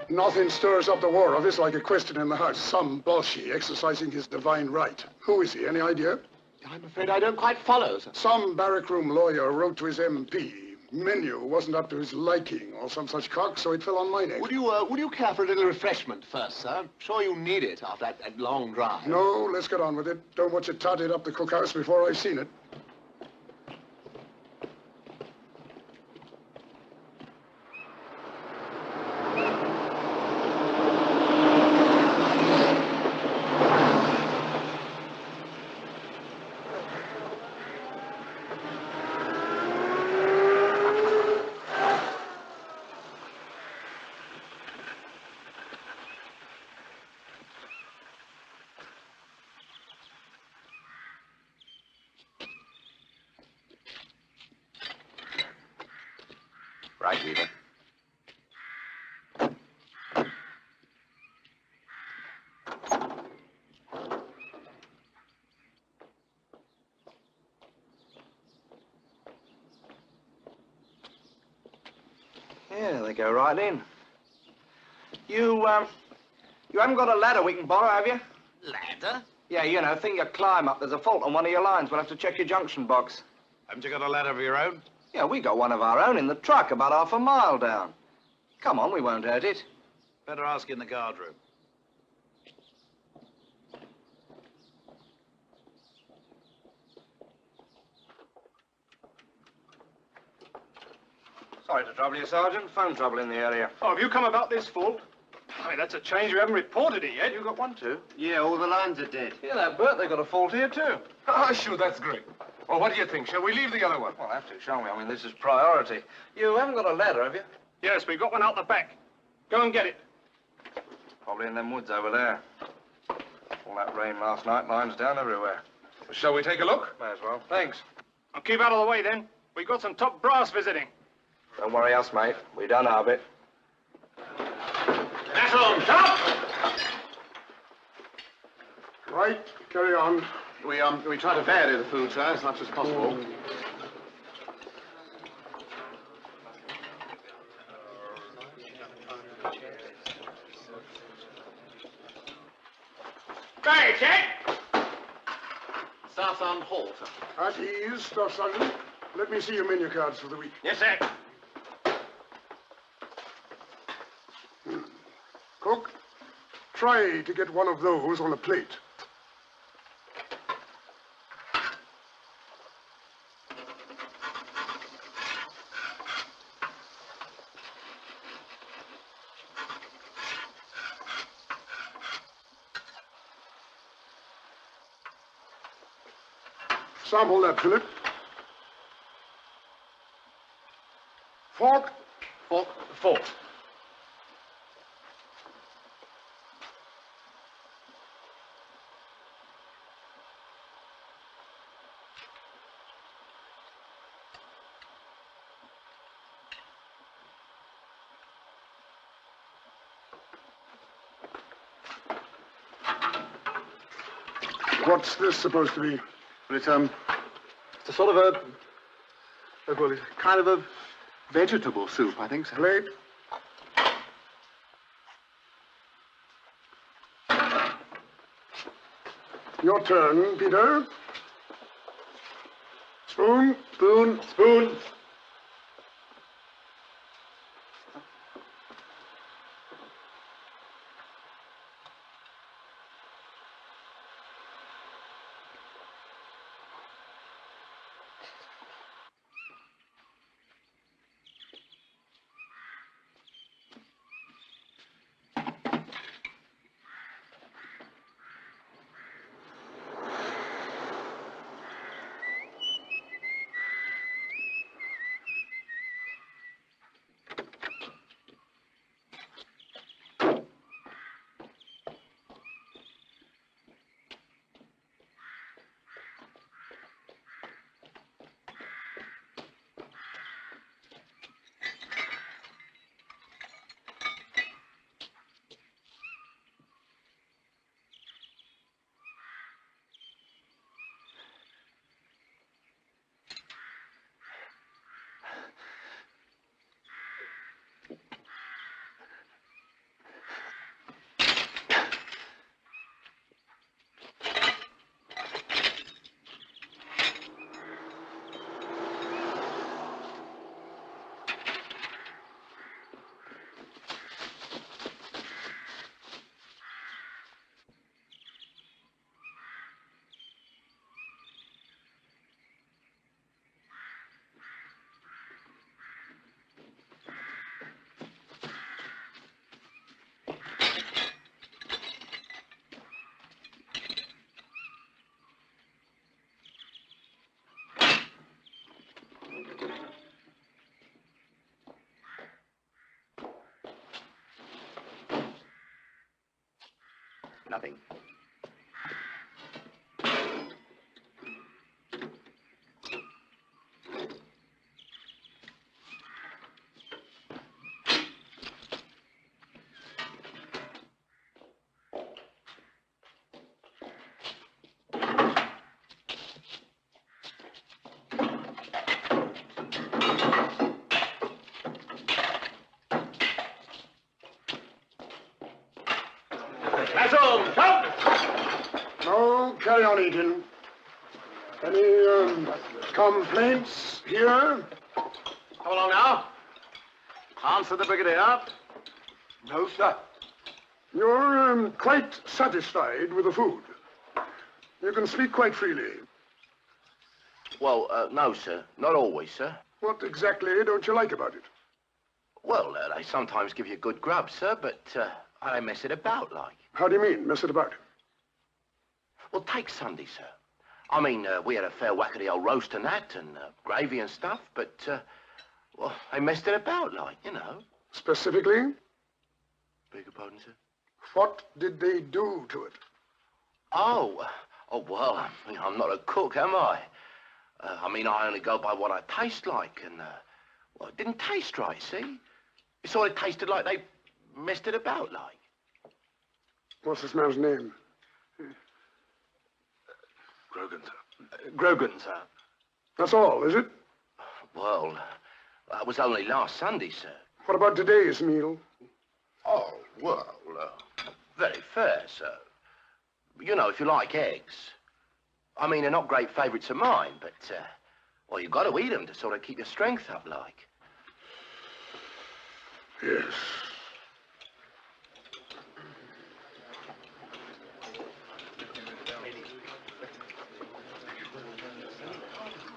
Nothing stirs up the war of this like a question in the House. Some Bolshie exercising his divine right. Who is he? Any idea? I'm afraid I don't quite follow, sir. Some barrackroom lawyer wrote to his MP. Menu wasn't up to his liking or some such cock, so it fell on my neck. Would you care for a little refreshment first, sir? I'm sure you need it after that long drive. No, let's get on with it. Don't want you totted up the cookhouse before I've seen it. Right, Weaver. Yeah, they go right in. You haven't got a ladder we can borrow, have you? Ladder? Yeah, you know, thing you climb up. There's a fault on one of your lines. We'll have to check your junction box. Haven't you got a ladder of your own? Yeah, we got one of our own in the truck about half a mile down. Come on, we won't hurt it. Better ask in the guard room. Sorry to trouble you, Sergeant. Phone trouble in the area. Oh, have you come about this fault? I mean, that's a change. You haven't reported it yet. You got one, too? Yeah, all the lines are dead. Yeah, that Bert, they got a fault here, too. Ah, sure, that's great. Well, what do you think? Shall we leave the other one? Well, have to, shall we? I mean, this is priority. You haven't got a ladder, have you? Yes, we got one out the back. Go and get it. Probably in them woods over there. All that rain last night, lines down everywhere. Shall we take a look? May as well. Thanks. I'll keep out of the way, then. We got some top brass visiting. Don't worry us, mate. We done our bit. That's on top! Right, carry on. We try to vary the food, sir, as much as possible. Hey, check! Southend Hall, sir. At ease, Staff Sergeant. Let me see your menu cards for the week. Yes, sir. Cook, try to get one of those on a plate. Sample that, Philip. Fork? Fork. Fork. What's this supposed to be? Well, it's a sort of well, it's kind of a vegetable soup, I think, sir. Plate. Your turn, Peter. Spoon. Spoon. Spoon. Nothing. That's all, top! No, carry on eating. Any complaints here? Come along now. Answer the brigadier. No, sir. You're quite satisfied with the food. You can speak quite freely. Well, no, sir. Not always, sir. What exactly don't you like about it? Well, they sometimes give you good grub, sir, but they mess it about, like. How do you mean, mess it about? Well, take Sunday, sir. I mean, we had a fair whack of the old roast and that, and gravy and stuff, but, well, they messed it about, like, you know. Specifically? Beg your pardon, sir? What did they do to it? Oh, well, I'm not a cook, am I? I mean, I only go by what I taste like, and, well, it didn't taste right, see? It sort of tasted like they messed it about, like. What's this man's name? Grogan, sir. Grogan, sir. That's all, is it? Well, that was only last Sunday, sir. What about today's meal? Oh, well, very fair, sir. You know, if you like eggs. I mean, they're not great favourites of mine, but, well, you've got to eat them to sort of keep your strength up, like. Yes.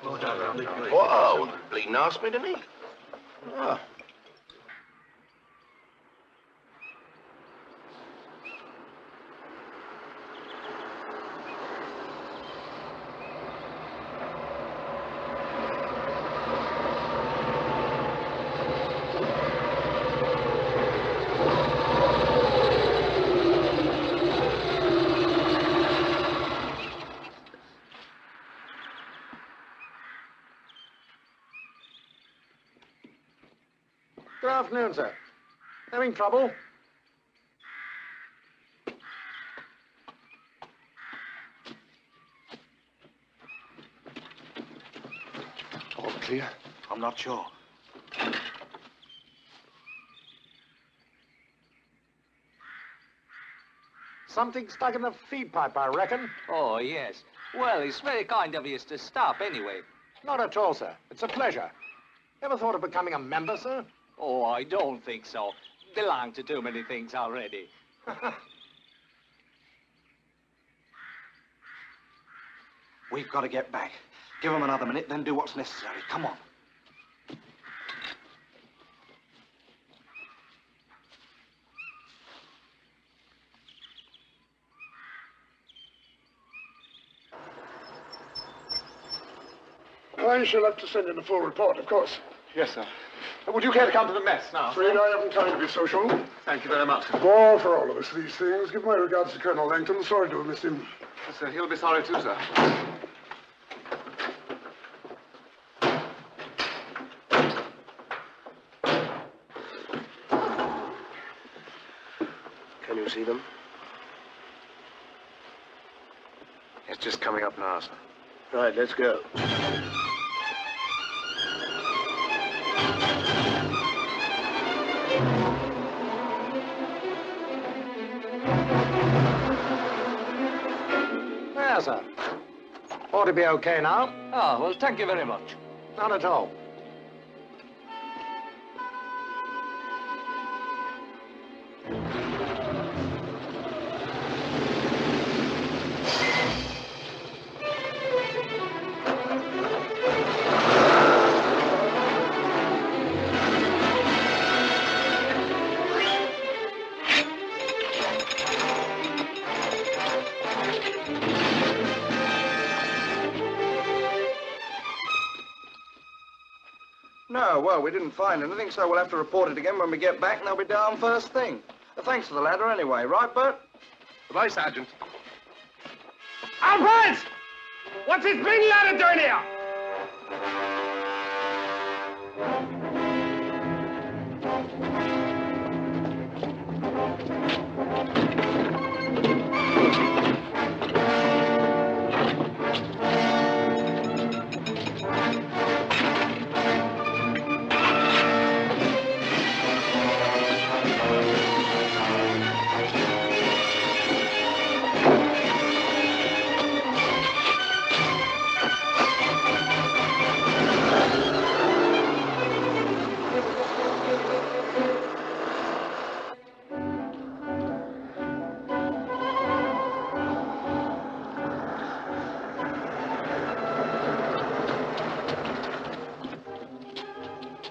Whoa, bleeding asked me to eat. Oh. Good afternoon, sir. Having trouble? All clear? I'm not sure. Something stuck in the feed pipe, I reckon. Oh, yes. Well, it's very kind of you to stop anyway. Not at all, sir. It's a pleasure. Ever thought of becoming a member, sir? Oh, I don't think so. Belong to too many things already. We've got to get back. Give them another minute, then do what's necessary. Come on. I shall have to send in a full report, of course. Yes, sir. Would you care to come to the mess now? Afraid I haven't time to be social. Thank you very much, sir. Oh, for all of us, these things. Give my regards to Colonel Langton. Sorry to have missed him. Yes, sir. He'll be sorry too, sir. Can you see them? It's just coming up now, sir. Right, let's go. There, sir. Ought to be okay now. Oh, well, thank you very much. Not at all. No, well, we didn't find anything, so we'll have to report it again when we get back, and they'll be down first thing. Thanks for the ladder anyway, right, Bert? Goodbye, Sergeant. Alfred! What's this big ladder doing here?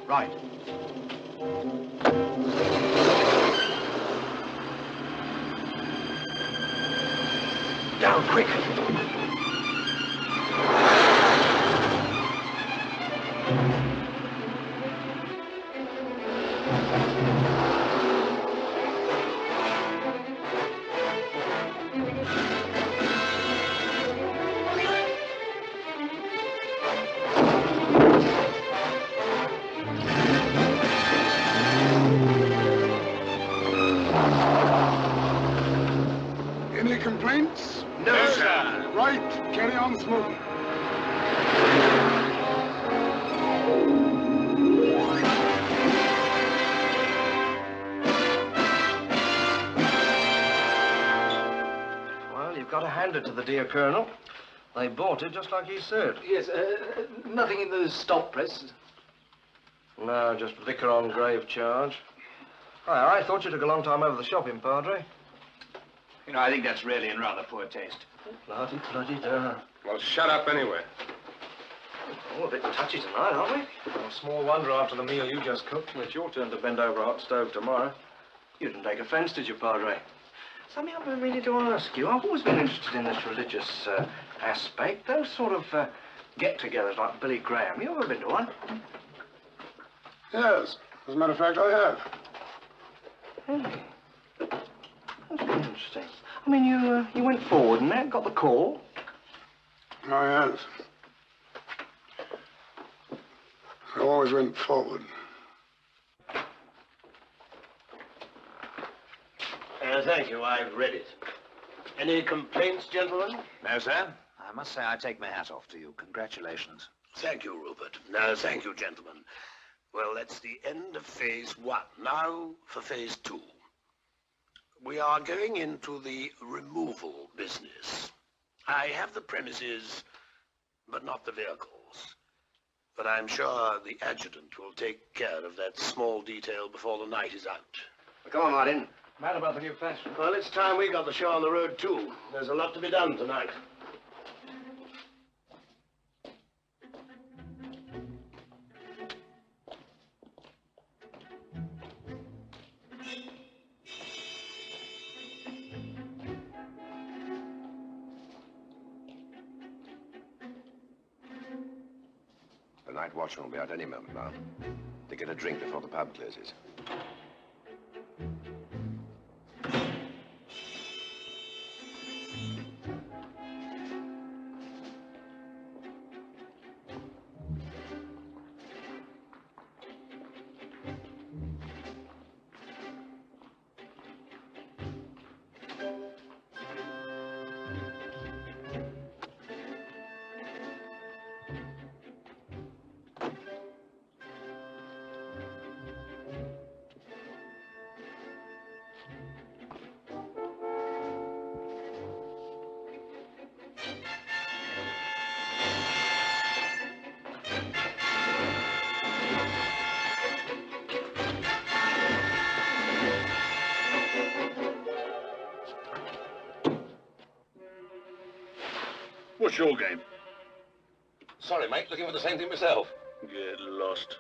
Right. down, quick. Any complaints? No, sir. Right, carry on smoking. Well, you've got to hand it to the dear Colonel. They bought it just like he said. Yes, nothing in the stop press. No, just liquor on grave charge. Hi, I thought you took a long time over the shopping, Padre. You know, I think that's really in rather poor taste. Bloody-da. Well, shut up anyway. Oh, a bit touchy tonight, aren't we? Well, small wonder after the meal you just cooked. It's your turn to bend over a hot stove tomorrow. You didn't take offense, did you, Padre? Something I've been meaning to ask you. I've always been interested in this religious aspect. Those sort of get-togethers like Billy Graham. You ever been to one? Yes, as a matter of fact, I have. Hey. That's been interesting. I mean, you went forward and that, got the call. I have. I always went forward. Thank you. I've read it. Any complaints, gentlemen? No, sir. I must say I take my hat off to you. Congratulations. Thank you, Rupert. No, thank you, gentlemen. Well, that's the end of phase 1. Now for phase 2. We are going into the removal business. I have the premises, but not the vehicles. But I'm sure the adjutant will take care of that small detail before the night is out. Come on, Martin. Mad about the new fashion. Well, it's time we got the show on the road, too. There's a lot to be done tonight. The night watchman will be out any moment now. To get a drink before the pub closes. What's your game? Sorry, mate. Looking for the same thing myself. Get lost.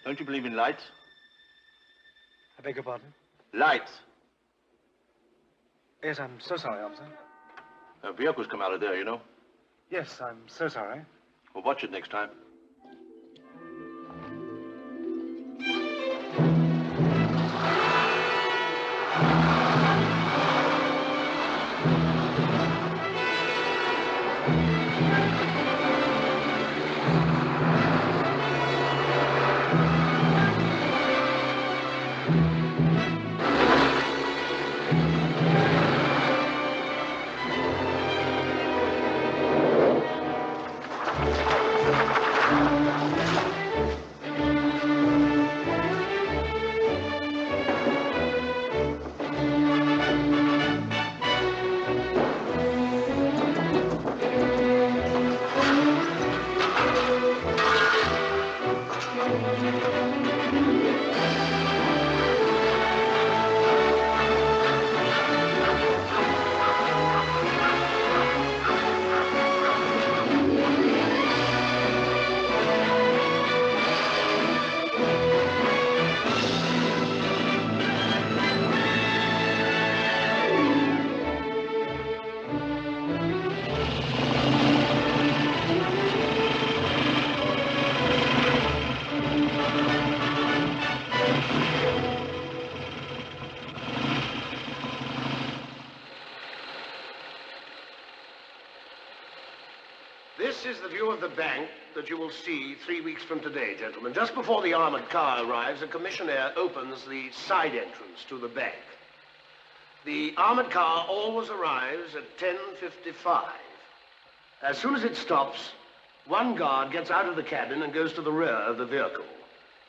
Don't you believe in lights? I beg your pardon? Lights. Yes, I'm so sorry, officer. Vehicles come out of there, you know. Yes, I'm so sorry. Well, watch it next time. This is the view of the bank that you will see 3 weeks from today, gentlemen. Just before the armored car arrives, a commissionaire opens the side entrance to the bank. The armored car always arrives at 10:55. As soon as it stops, one guard gets out of the cabin and goes to the rear of the vehicle.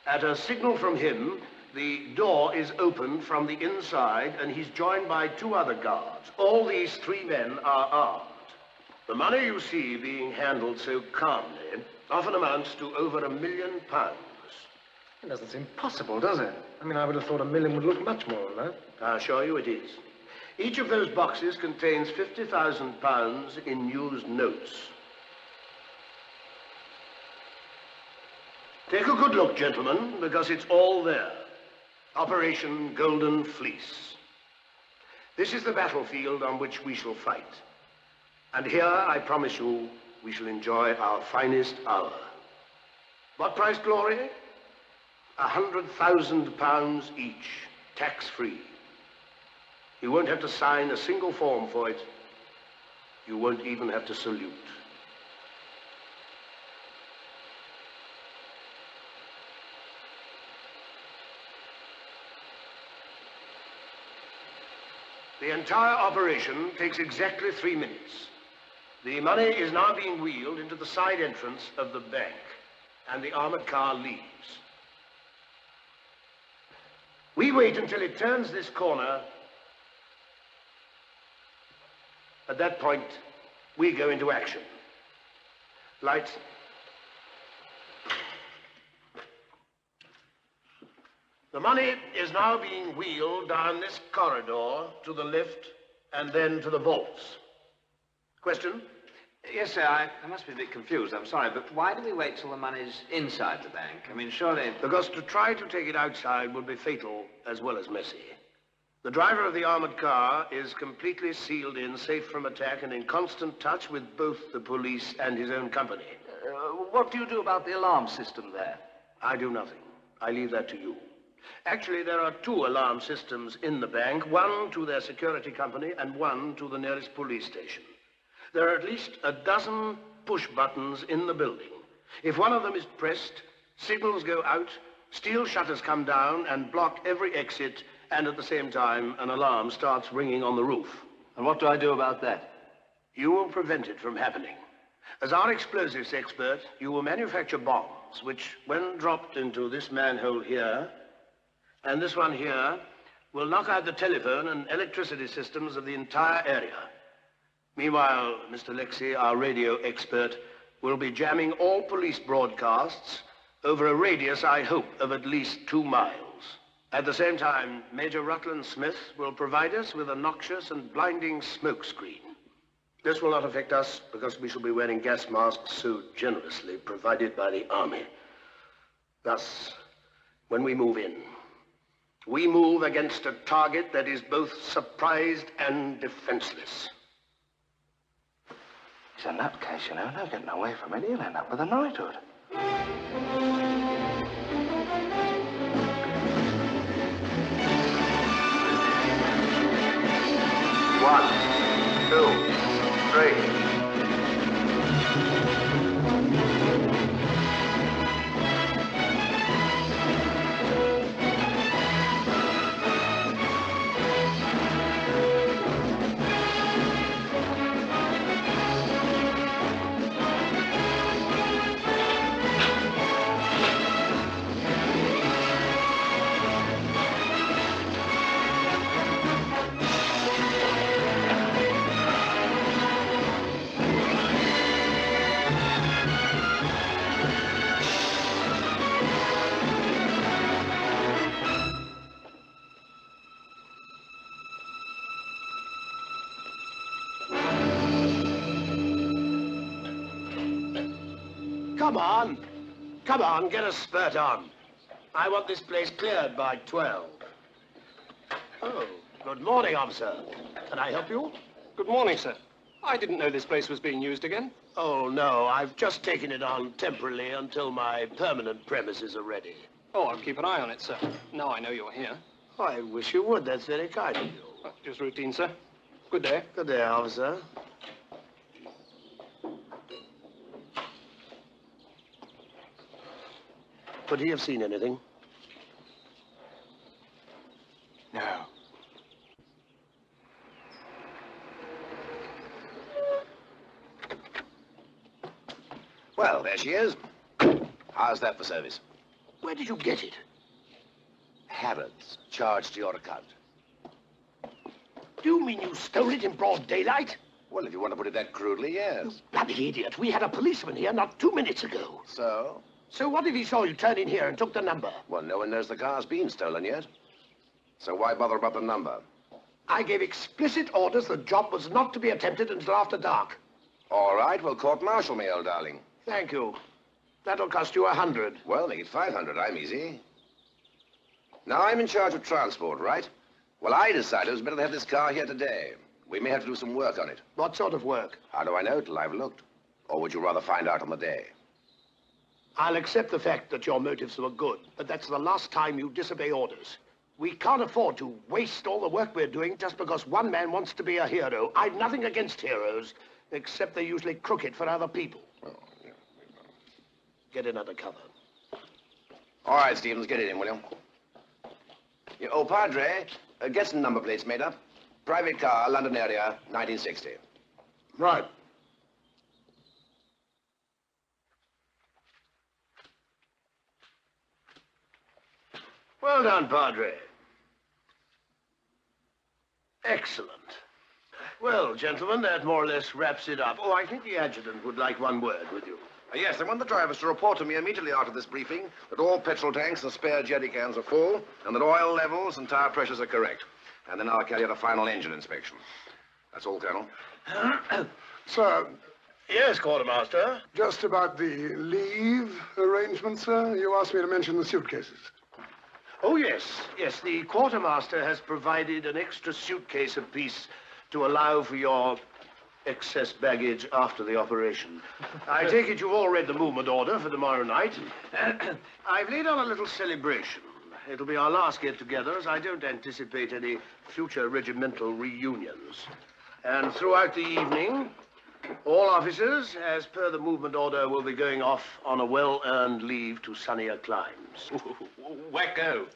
At a signal from him, the door is opened from the inside and he's joined by 2 other guards. All these 3 men are armed. The money you see being handled so calmly often amounts to over £1 million. It doesn't seem possible, does it? I mean, I would have thought $1 million would look much more than that. I assure you it is. Each of those boxes contains £50,000 in used notes. Take a good look, gentlemen, because it's all there. Operation Golden Fleece. This is the battlefield on which we shall fight. And here, I promise you, we shall enjoy our finest hour. What price, Glory? £100,000 each, tax-free. You won't have to sign a single form for it. You won't even have to salute. The entire operation takes exactly 3 minutes. The money is now being wheeled into the side entrance of the bank, and the armored car leaves. We wait until it turns this corner. At that point, we go into action. Lights. The money is now being wheeled down this corridor to the lift and then to the vaults. Question? Yes, sir, I must be a bit confused. I'm sorry, but why do we wait till the money's inside the bank? I mean, surely... Because to try to take it outside would be fatal as well as messy. The driver of the armored car is completely sealed in, safe from attack, and in constant touch with both the police and his own company. What do you do about the alarm system there? I do nothing. I leave that to you. Actually, there are 2 alarm systems in the bank, one to their security company and one to the nearest police station. There are at least a dozen push buttons in the building. If one of them is pressed, signals go out, steel shutters come down and block every exit, and at the same time, an alarm starts ringing on the roof. And what do I do about that? You will prevent it from happening. As our explosives expert, you will manufacture bombs, which, when dropped into this manhole here, and this one here, will knock out the telephone and electricity systems of the entire area. Meanwhile, Mr. Lexy, our radio expert, will be jamming all police broadcasts over a radius, I hope, of at least 2 miles. At the same time, Major Rutland Smith will provide us with a noxious and blinding smoke screen. This will not affect us because we shall be wearing gas masks so generously provided by the Army. Thus, when we move in, we move against a target that is both surprised and defenseless. So in that case, you know, no getting away from it, he'll end up with a knighthood. One, 2, 3. Come on, get a spurt on. I want this place cleared by 12. Oh, good morning, officer. Can I help you? Good morning, sir. I didn't know this place was being used again. Oh, no, I've just taken it on temporarily until my permanent premises are ready. Oh, I'll keep an eye on it, sir. Now I know you're here. I wish you would. That's very kind of you. Just routine, sir. Good day. Good day, officer. Could he have seen anything? No. Well, there she is. How's that for service? Where did you get it? Harrods, charged to your account. Do you mean you stole it in broad daylight? Well, if you want to put it that crudely, yes. Bloody idiot. We had a policeman here not 2 minutes ago. So? So what if he saw you turn in here and took the number? Well, no one knows the car's been stolen yet. So why bother about the number? I gave explicit orders the job was not to be attempted until after dark. All right, well, court-martial me, old darling. Thank you. That'll cost you 100. Well, make it 500. I'm easy. Now, I'm in charge of transport, right? Well, I decided it was better to have this car here today. We may have to do some work on it. What sort of work? How do I know till I've looked? Or would you rather find out on the day? I'll accept the fact that your motives were good, but that's the last time you disobey orders. We can't afford to waste all the work we're doing just because one man wants to be a hero. I've nothing against heroes, except they're usually crooked for other people. Oh, yeah. Get in under cover. All right, Stevens, get it in, will you? Yeah, oh, Padre, get some number plates made up. Private car, London area, 1960. Right. Well done, Padre. Excellent. Well, gentlemen, that more or less wraps it up. Oh, I think the adjutant would like one word with you. Yes, I want the drivers to report to me immediately after this briefing that all petrol tanks and spare jerry cans are full and that oil levels and tire pressures are correct. And then I'll carry out a final engine inspection. That's all, Colonel. Sir. Yes, Quartermaster. Just about the leave arrangement, sir. You asked me to mention the suitcases. Oh, yes. Yes, the Quartermaster has provided an extra suitcase apiece to allow for your excess baggage after the operation. I take it you've all read the movement order for tomorrow night. I've laid on a little celebration. It'll be our last get-together, as I don't anticipate any future regimental reunions. And throughout the evening, all officers, as per the movement order, will be going off on a well-earned leave to sunnier climes. Wacko.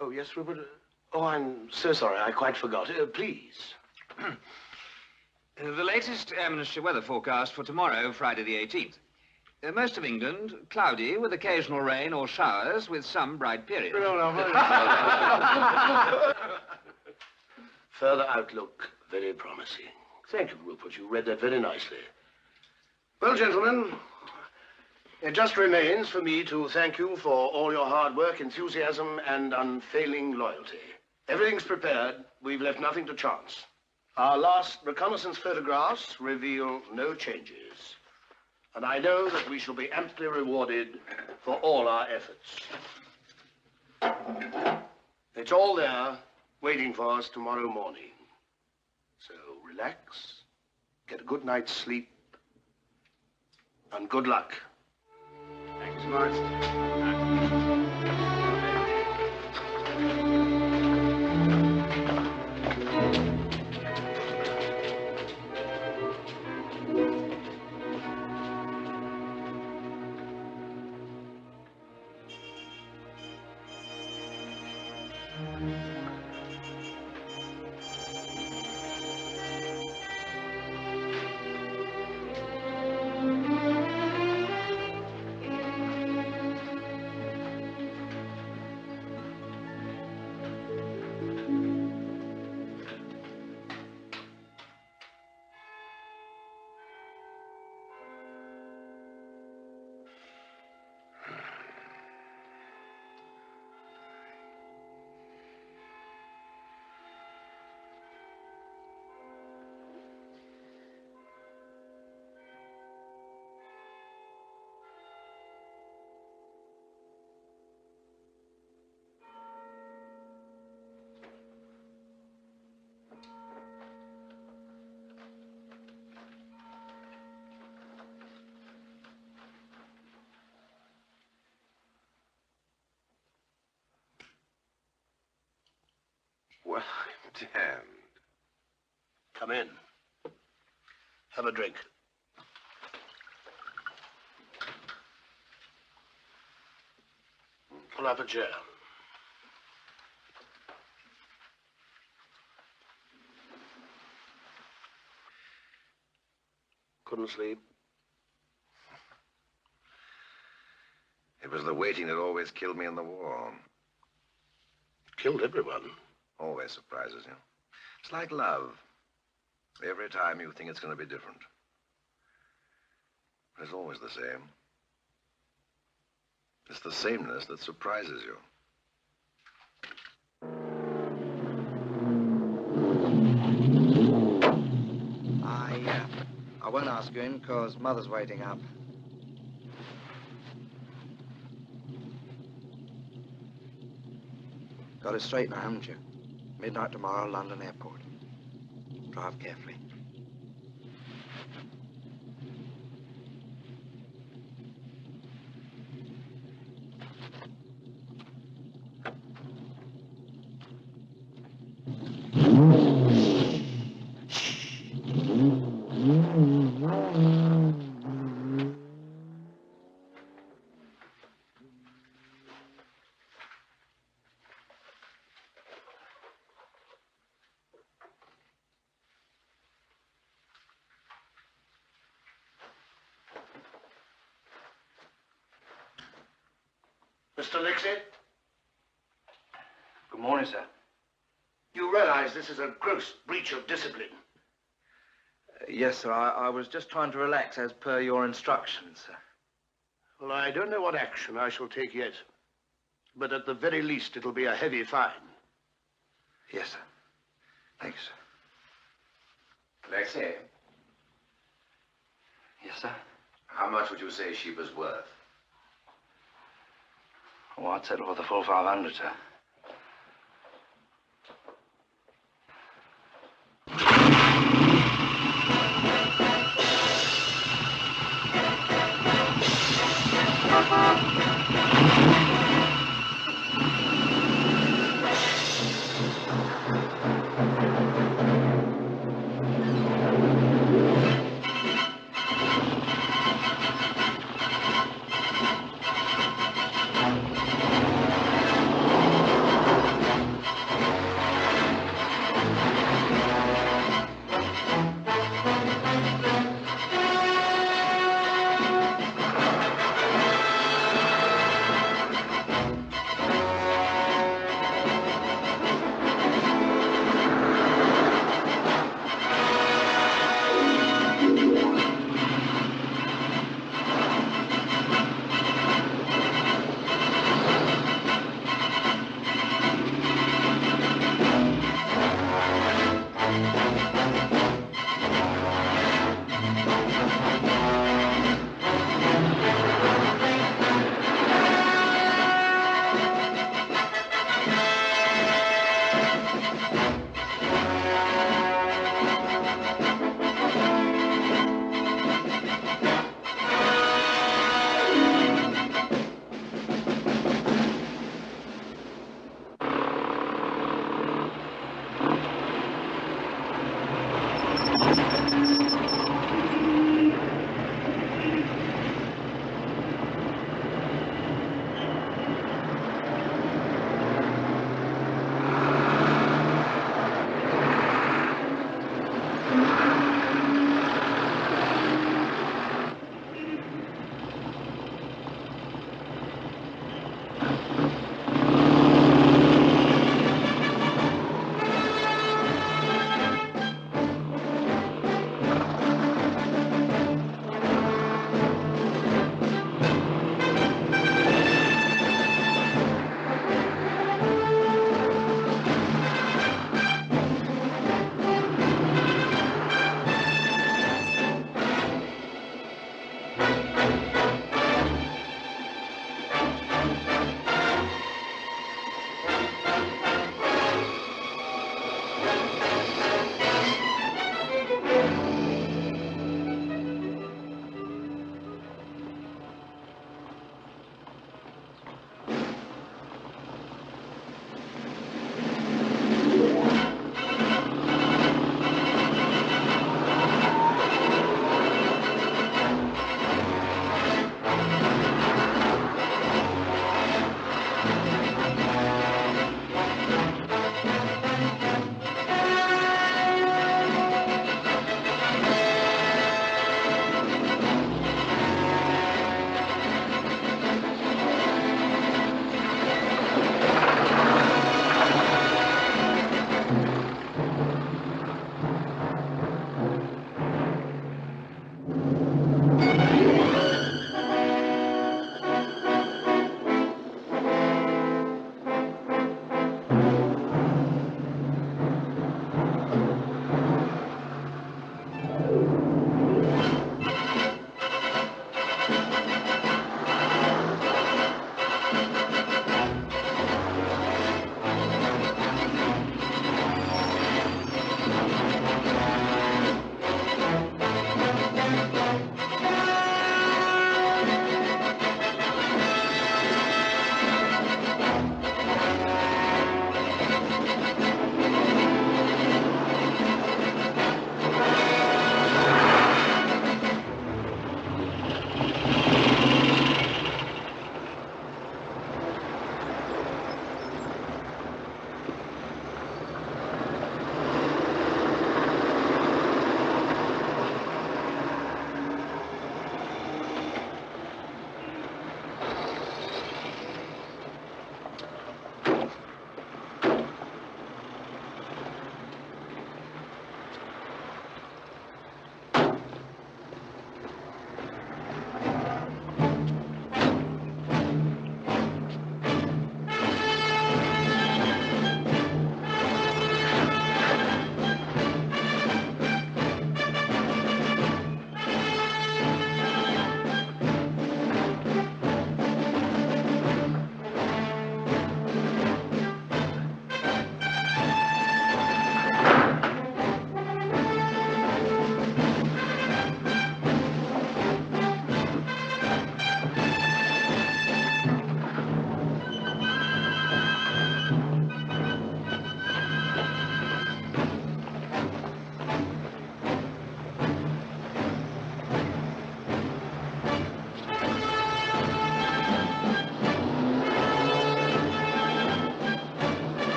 Oh, yes, Rupert? Oh, I'm so sorry. I quite forgot. Please. The latest Amnesty weather forecast for tomorrow, Friday the 18th. Most of England, cloudy with occasional rain or showers with some bright periods. Further outlook, very promising. Thank you, Rupert. You read that very nicely. Well, gentlemen, it just remains for me to thank you for all your hard work, enthusiasm, and unfailing loyalty. Everything's prepared. We've left nothing to chance. Our last reconnaissance photographs reveal no changes. And I know that we shall be amply rewarded for all our efforts. It's all there, waiting for us tomorrow morning. So relax, get a good night's sleep, and good luck. Thanks so much. Well, I'm damned. Come in. Have a drink. Pull up a chair. Couldn't sleep. It was the waiting that always killed me in the war. Killed everyone. Always surprises you. It's like love. Every time you think it's going to be different. But it's always the same. It's the sameness that surprises you. I won't ask you in, because Mother's waiting up. Got it straight now, haven't you? Midnight tomorrow, London Airport. Drive carefully. Mr. Lexy? Good morning, sir. You realize this is a gross breach of discipline. Yes, sir. I was just trying to relax as per your instructions, sir. Well, I don't know what action I shall take yet. But at the very least, it'll be a heavy fine. Yes, sir. Thank you, sir. Lexy, Yes, sir. how much would you say she was worth? Oh, I'd settle for the full 500, sir.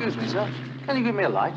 Excuse me, sir. Can you give me a light?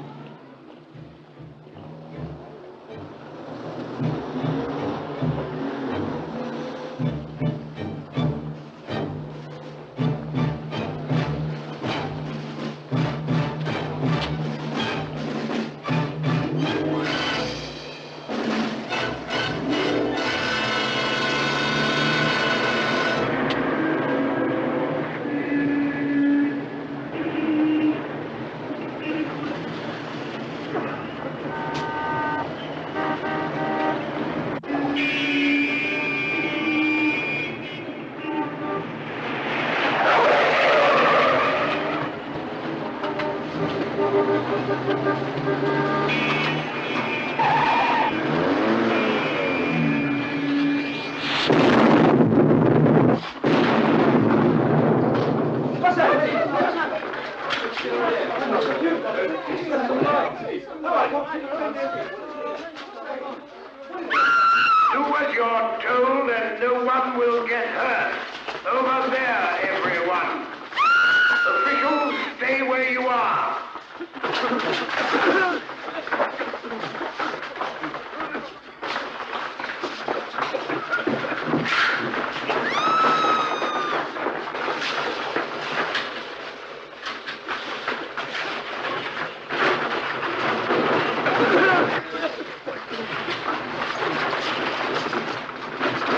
Do as you're told and no one will get hurt. Over there, everyone. Officials, stay where you are.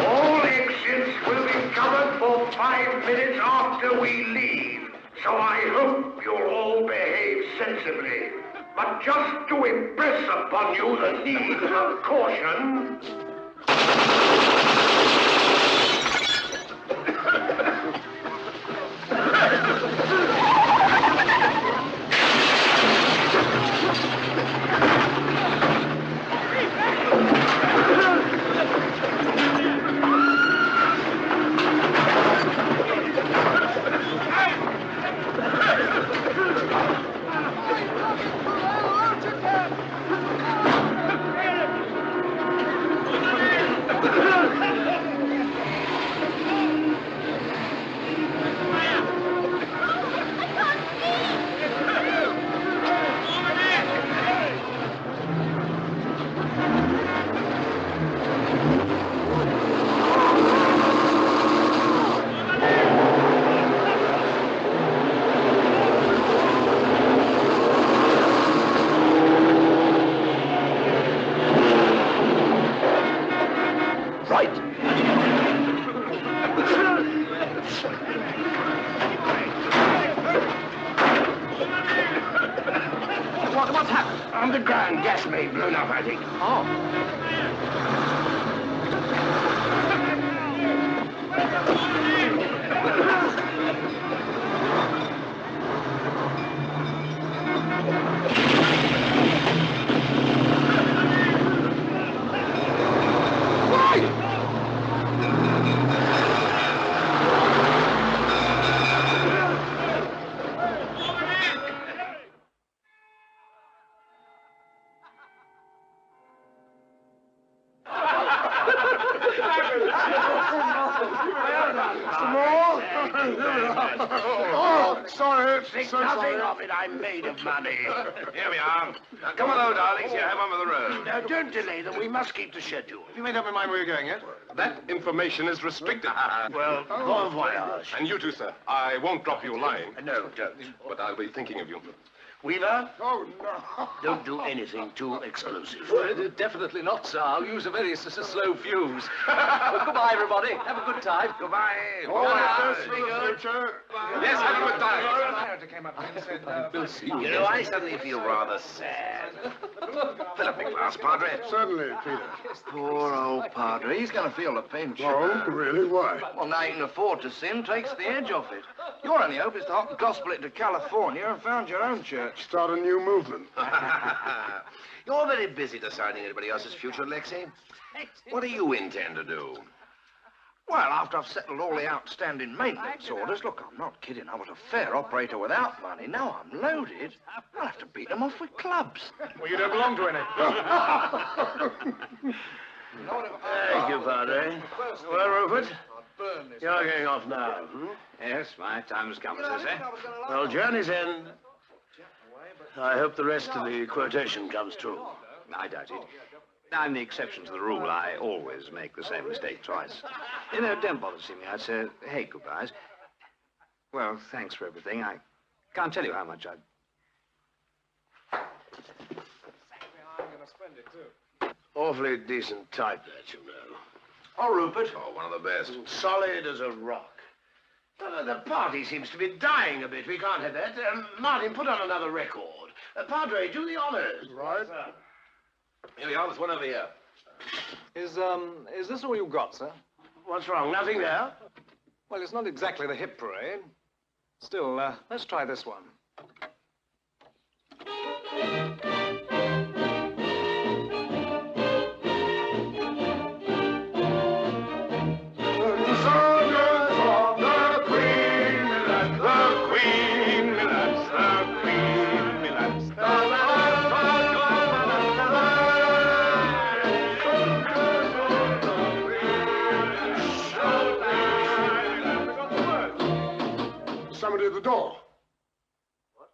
All exits will be covered for 5 minutes after we leave. So I hope you'll all behave sensibly. But just to impress upon you the need of caution... What's happened? Underground gas main blown up, I think. Oh, sorry. Think So nothing sorry. of it. I'm made of money. Here we are. Now, come on, darlings. You have over the road. Now, don't delay them. We must keep the schedule. Have you made up your mind where you're going yet? That information is restricted. Well, bon voyage. And you too, sir. I won't drop you a line. No, don't. But I'll be thinking of you. Weaver? Oh, no. Don't do anything too exclusive. Definitely not, sir. I'll use a very slow fuse. Well, goodbye, everybody. Have a good time. Goodbye. All the best for the future. Yes, have a good time. Director came up and said, we'll see you. You know, I suddenly feel rather sad. Fill up a glass, Padre. Certainly, Peter. Poor old Padre. He's going to feel the pinch. Oh, really? Why? Well, now you can afford to sin, takes the edge off it. Your only hope is to hop gospel it to California and found your own church. Start a new movement. You're very busy deciding anybody else's future, Lexy. What do you intend to do? Well, after I've settled all the outstanding maintenance orders, look, I'm not kidding. I was a fair operator without money. Now I'm loaded. I'll have to beat them off with clubs. Well, you don't belong to any. Thank you, Padre. Well, Rupert, you're going off now, hmm? Yes, my time has come, as they say. Well, journey's end. I hope the rest of the quotation comes true. I doubt it. I'm the exception to the rule. I always make the same mistake twice. You know, don't bother to see me. I'd say, hey, goodbyes. Well, thanks for everything. I can't tell you how much I'd... Awfully decent type, that, you know. Oh, Rupert. Oh, one of the best. Solid as a rock. The party seems to be dying a bit. We can't have that. Martin, put on another record. Padre, do the honors. Right. Here we are. There's one over here. Is this all you got, sir? What's wrong? Nothing there? Well, it's not exactly the hip parade. Still, let's try this one. Somebody at the door. What?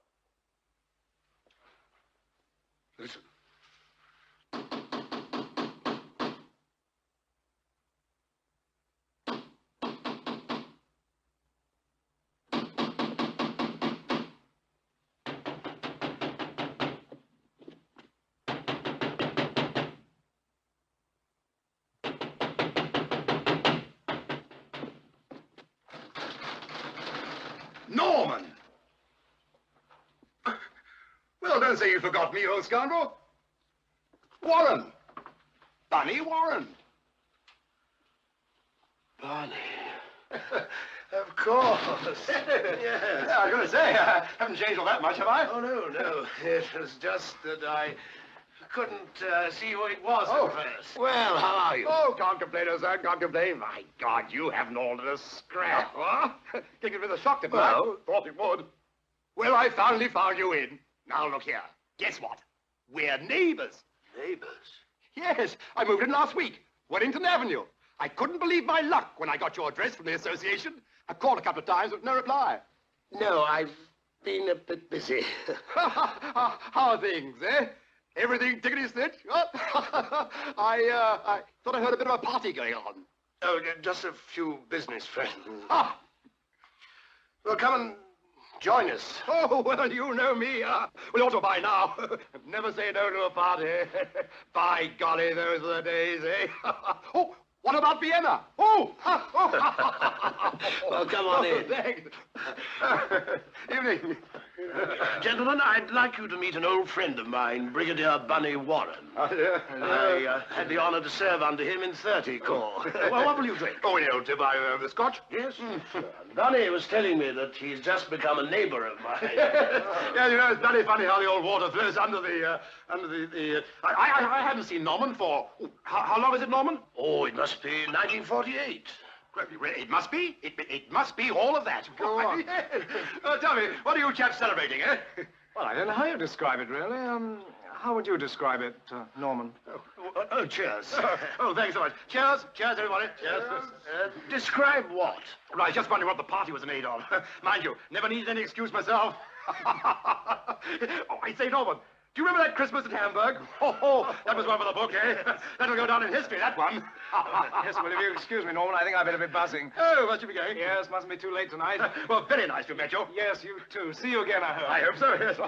Listen. Norman! Well, don't say you forgot me, old scoundrel. Warren. Bunny Warren. Barney. Of course. Yes. I was going to say, I haven't changed all that much, have I? Oh, no. It was just that I couldn't see who it was Oh. at first. Well, how are you? Oh, can't complain, old son, can't complain. My God, you haven't altered a scrap, huh? Taken with a shock tonight. Well? Thought it would. Well, I finally found you in. Now, look here. Guess what? We're neighbors. Neighbors? Yes, I moved in last week. Wellington Avenue. I couldn't believe my luck when I got your address from the association. I called a couple of times, but no reply. No, I've been a bit busy. How are things, eh? Everything tickety-stitch? I thought I heard a bit of a party going on. Oh, just a few business friends. Ah! Well, come and join us. Oh, well, you know me. We ought to by now. Never say no to a party. By golly, those are the days, eh? Oh, what about Vienna? Oh! Well, come on in. Thanks. Evening. Gentlemen, I'd like you to meet an old friend of mine, Brigadier Bunny Warren. I had the honor to serve under him in 30 Corps. Well, what will you drink? Oh, you tip the scotch? Yes. Bunny was telling me that he's just become a neighbor of mine. Yeah, you know, it's very funny how the old water flows under the I hadn't seen Norman for... How long is it, Norman? Oh, it must be 1948. It must be? It must be all of that. Go on. Tell me, what are you chaps celebrating, eh? Well, I don't know how you describe it, really. How would you describe it, Norman? Oh, cheers. Oh, thanks so much. Cheers. Cheers, everybody. Cheers. Describe what? Right, just wondering what the party was made of. Mind you, never needed any excuse myself. Oh, I say, Norman, do you remember that Christmas at Hamburg? Oh, that was one for the book, eh? That'll go down in history, that one. Yes, well, if you excuse me, Norman, I think I better be buzzing. Oh, must you be going? Yes, mustn't be too late tonight. Well, very nice to meet you. Yes, you too. See you again, I hope. I hope so, yes.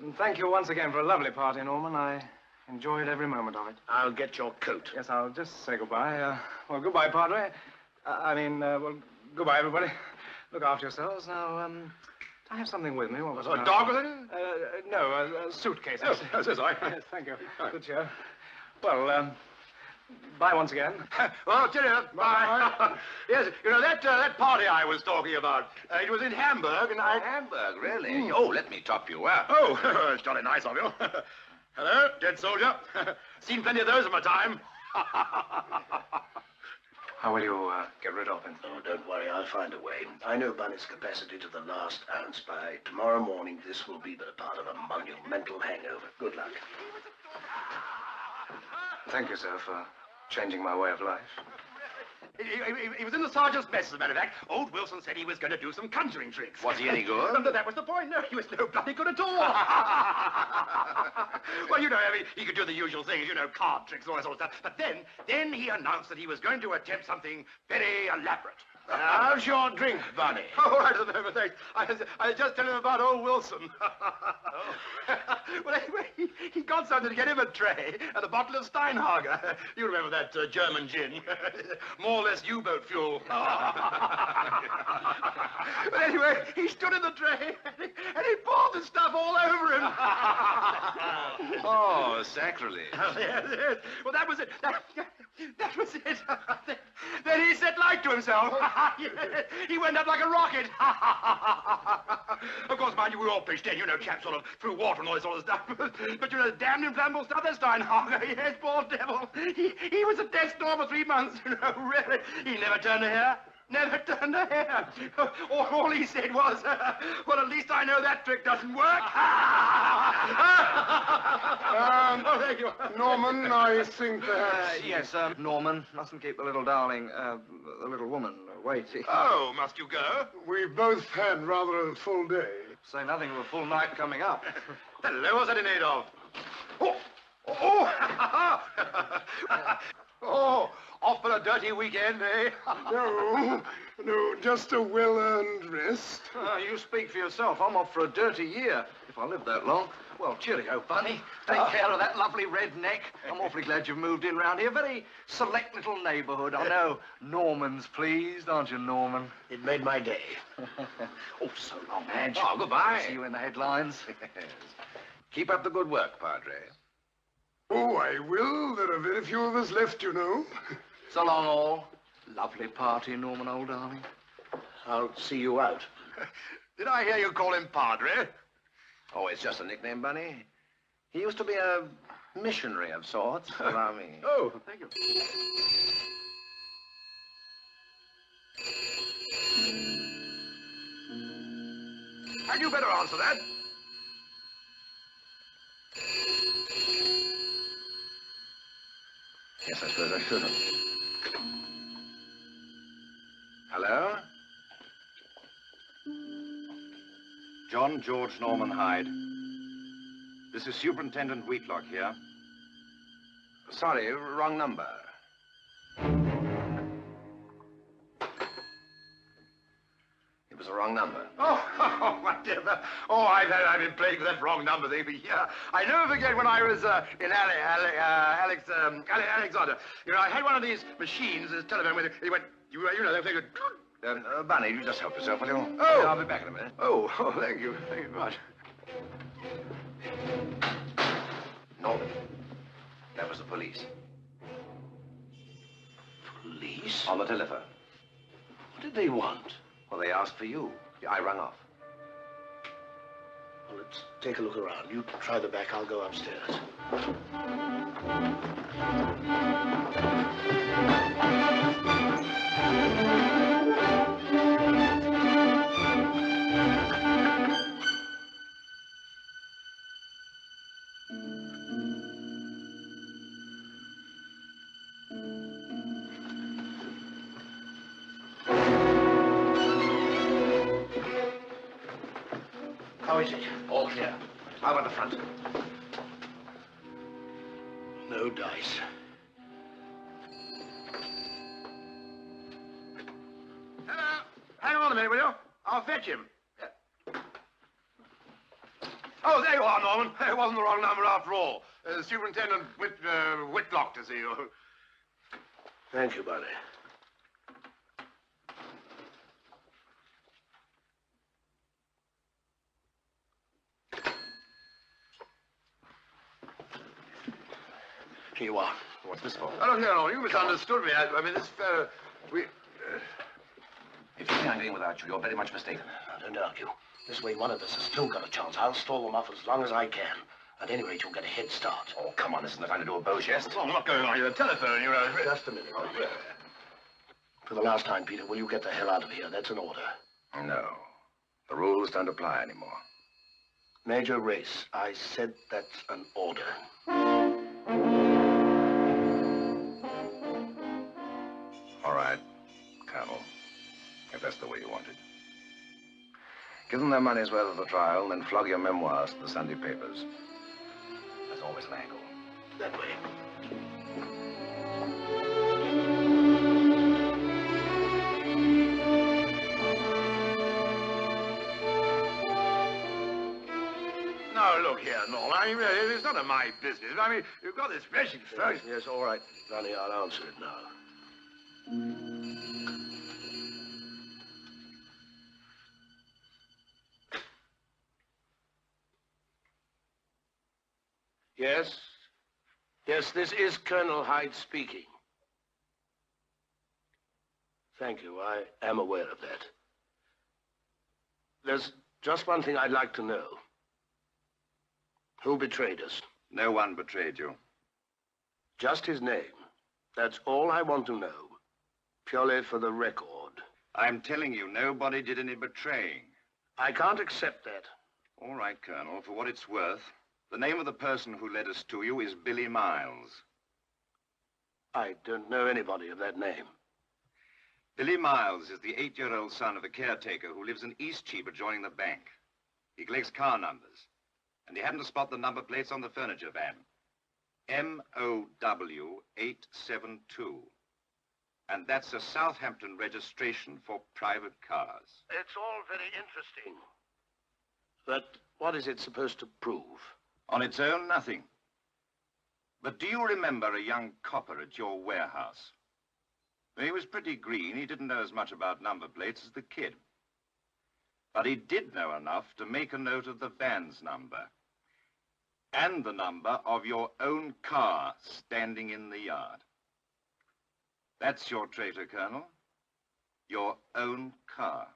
And thank you once again for a lovely party, Norman. I enjoyed every moment of it. I'll get your coat. Yes, I'll just say goodbye. Well, goodbye, Padre. Well, goodbye, everybody. Look after yourselves. Now, I have something with me. What was it? A dog with it? No, a suitcase. Oh, so sorry. Yes, thank you. Good cheer. Well, bye once again. Well, cheerio. Bye. Yes, you know, that party I was talking about, it was in Hamburg, and Hamburg, really? Oh, let me top you up. Oh, it's jolly nice of you. Hello, dead soldier. Seen plenty of those in my time. How will you get rid of him? Oh, don't worry, I'll find a way. I know Bunny's capacity to the last ounce. By tomorrow morning, this will be but a part of a monumental hangover. Good luck. Thank you, sir, for changing my way of life. He was in the sergeant's mess, as a matter of fact. Old Wilson said he was going to do some conjuring tricks. Was he any good? That was the point. No, he was no bloody good at all. Well, you know, I mean, he could do the usual things, you know, card tricks, all that sort of stuff. But then he announced that he was going to attempt something very elaborate. How's your drink, Bunny? Oh, right at the moment, thanks. I was just telling him about old Wilson. Well, anyway, he got something to get him a tray and a bottle of Steinhager. You remember that German gin? More or less U-boat fuel. But anyway, he stood in the tray and he poured the stuff all over him. Oh, sacrilege. Yes. Well, that was it. That was it. Then he set light to himself. He went up like a rocket. Of course, mind you, we all pitched in. You know, chaps sort of threw water and all this sort of stuff. But you know, damn inflammable stuff, that Steinhager. Yes, poor devil. He was at death's door for 3 months. You know, really. He never turned a hair. Never turned a hair. All he said was, well, at least I know that trick doesn't work. Oh, there you are. Norman, I think perhaps... Yes, Norman, mustn't keep the little darling, the little woman waiting. Oh, must you go? We've both had rather a full day. Say nothing of a full night coming up. Hello, what's that in aid of? Oh, off for a dirty weekend, eh? No, just a well-earned rest. You speak for yourself. I'm off for a dirty year, if I live that long. Well, cheerio, Bunny. Take care of that lovely red neck. I'm awfully glad you've moved in round here. Very select little neighborhood. I know Norman's pleased, aren't you, Norman? It made my day. Oh, so long, Madge. Oh, goodbye. See you in the headlines. Yes. Keep up the good work, Padre. Oh, I will. There are very few of us left, you know. So long, all. Lovely party, Norman, old darling. I'll see you out. Did I hear you call him Padre? Oh, it's just a nickname, Bunny. He used to be a missionary of sorts. Allow me. Oh, thank you. Had you better answer that? Yes, I suppose I should have. Hello? John George Norman Hyde. This is Superintendent Wheatlock here. Sorry, wrong number. It was the wrong number. Oh, whatever. Oh, I've been playing with that wrong number thing for years. I never forget when I was in Alexander. You know, I had one of these machines, this telephone, where he went, you know, they would... Bunny, you just help yourself, will you? Oh! I'll be back in a minute. Oh, thank you. Thank you very much. No. That was the police. Police? On the telephone. What did they want? Well, they asked for you. I rang off. Well, let's take a look around. You try the back, I'll go upstairs. How is it? All clear. How about the front? No dice. Hello. Hang on a minute, will you? I'll fetch him. Oh, there you are, Norman. It wasn't the wrong number after all. Superintendent Whitlock to see you. Thank you, Bunny. Here you are. What's this for? Oh, no, you misunderstood me. I mean, this fellow... If you think I'm getting without you, you're very much mistaken. Now, don't argue. This way, one of us has still got a chance. I'll stall them off as long as I can. At any rate, you'll get a head start. Oh, come on, this isn't the time to do a beau geste. Oh, I'm not going on your telephone, you know. Just a minute. For the last time, Peter, will you get the hell out of here? That's an order. No. The rules don't apply anymore. Major Race, I said that's an order. All right, Colonel, if that's the way you want it. Give them their money's worth of the trial, and then flog your memoirs to the Sunday papers. There's always an angle. That way. Now, look here, Norman. I mean, it's none of my business. I mean, you've got this wretched first. Yes, all right, Ronnie, I'll answer it now. Yes? Yes, this is Colonel Hyde speaking. Thank you, I am aware of that. There's just one thing I'd like to know. Who betrayed us? No one betrayed you. Just his name. That's all I want to know. Purely for the record. I'm telling you, nobody did any betraying. I can't accept that. All right, Colonel, for what it's worth, the name of the person who led us to you is Billy Miles. I don't know anybody of that name. Billy Miles is the 8-year-old son of a caretaker who lives in Eastcheap adjoining the bank. He collects car numbers, and he happened to spot the number plates on the furniture van. MOW872. And that's a Southampton registration for private cars. It's all very interesting. But what is it supposed to prove? On its own, nothing. But do you remember a young copper at your warehouse? He was pretty green. He didn't know as much about number plates as the kid. But he did know enough to make a note of the van's number. And the number of your own car standing in the yard. That's your traitor, Colonel. Your own car.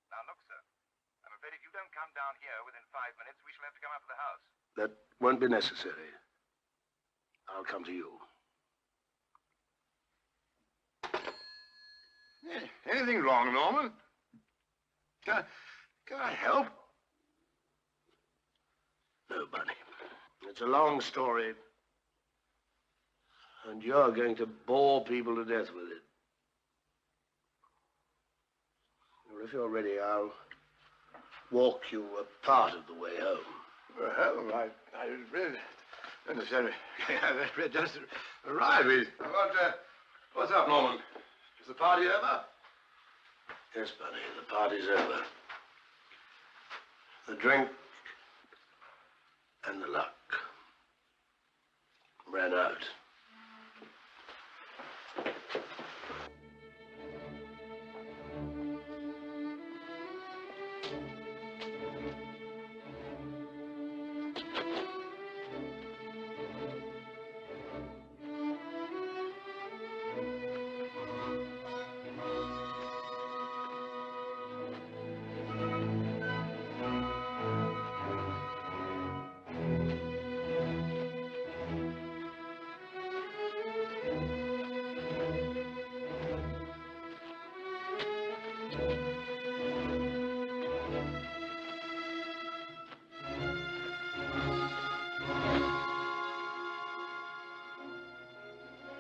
Now, look, sir. I'm afraid if you don't come down here within 5 minutes, we shall have to come up to the house. That won't be necessary. I'll come to you. Anything wrong, Norman? Can I help? No, Bunny. It's a long story. And you're going to bore people to death with it. Well, if you're ready, I'll walk you a part of the way home. Well, I really don't understand. I just arrived. What's up, Norman? Is the party over? Yes, Bunny, the party's over. The drink and the luck ran out.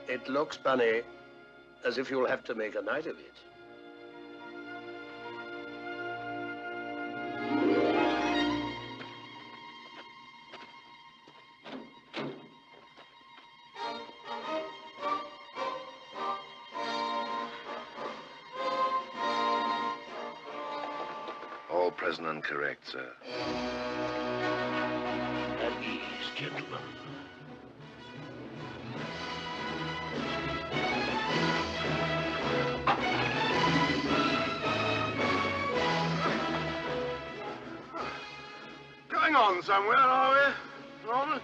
It looks, Bunny, as if you'll have to make a night of it. All present and correct, sir. At ease, gentlemen. Going on somewhere, are we, Norman?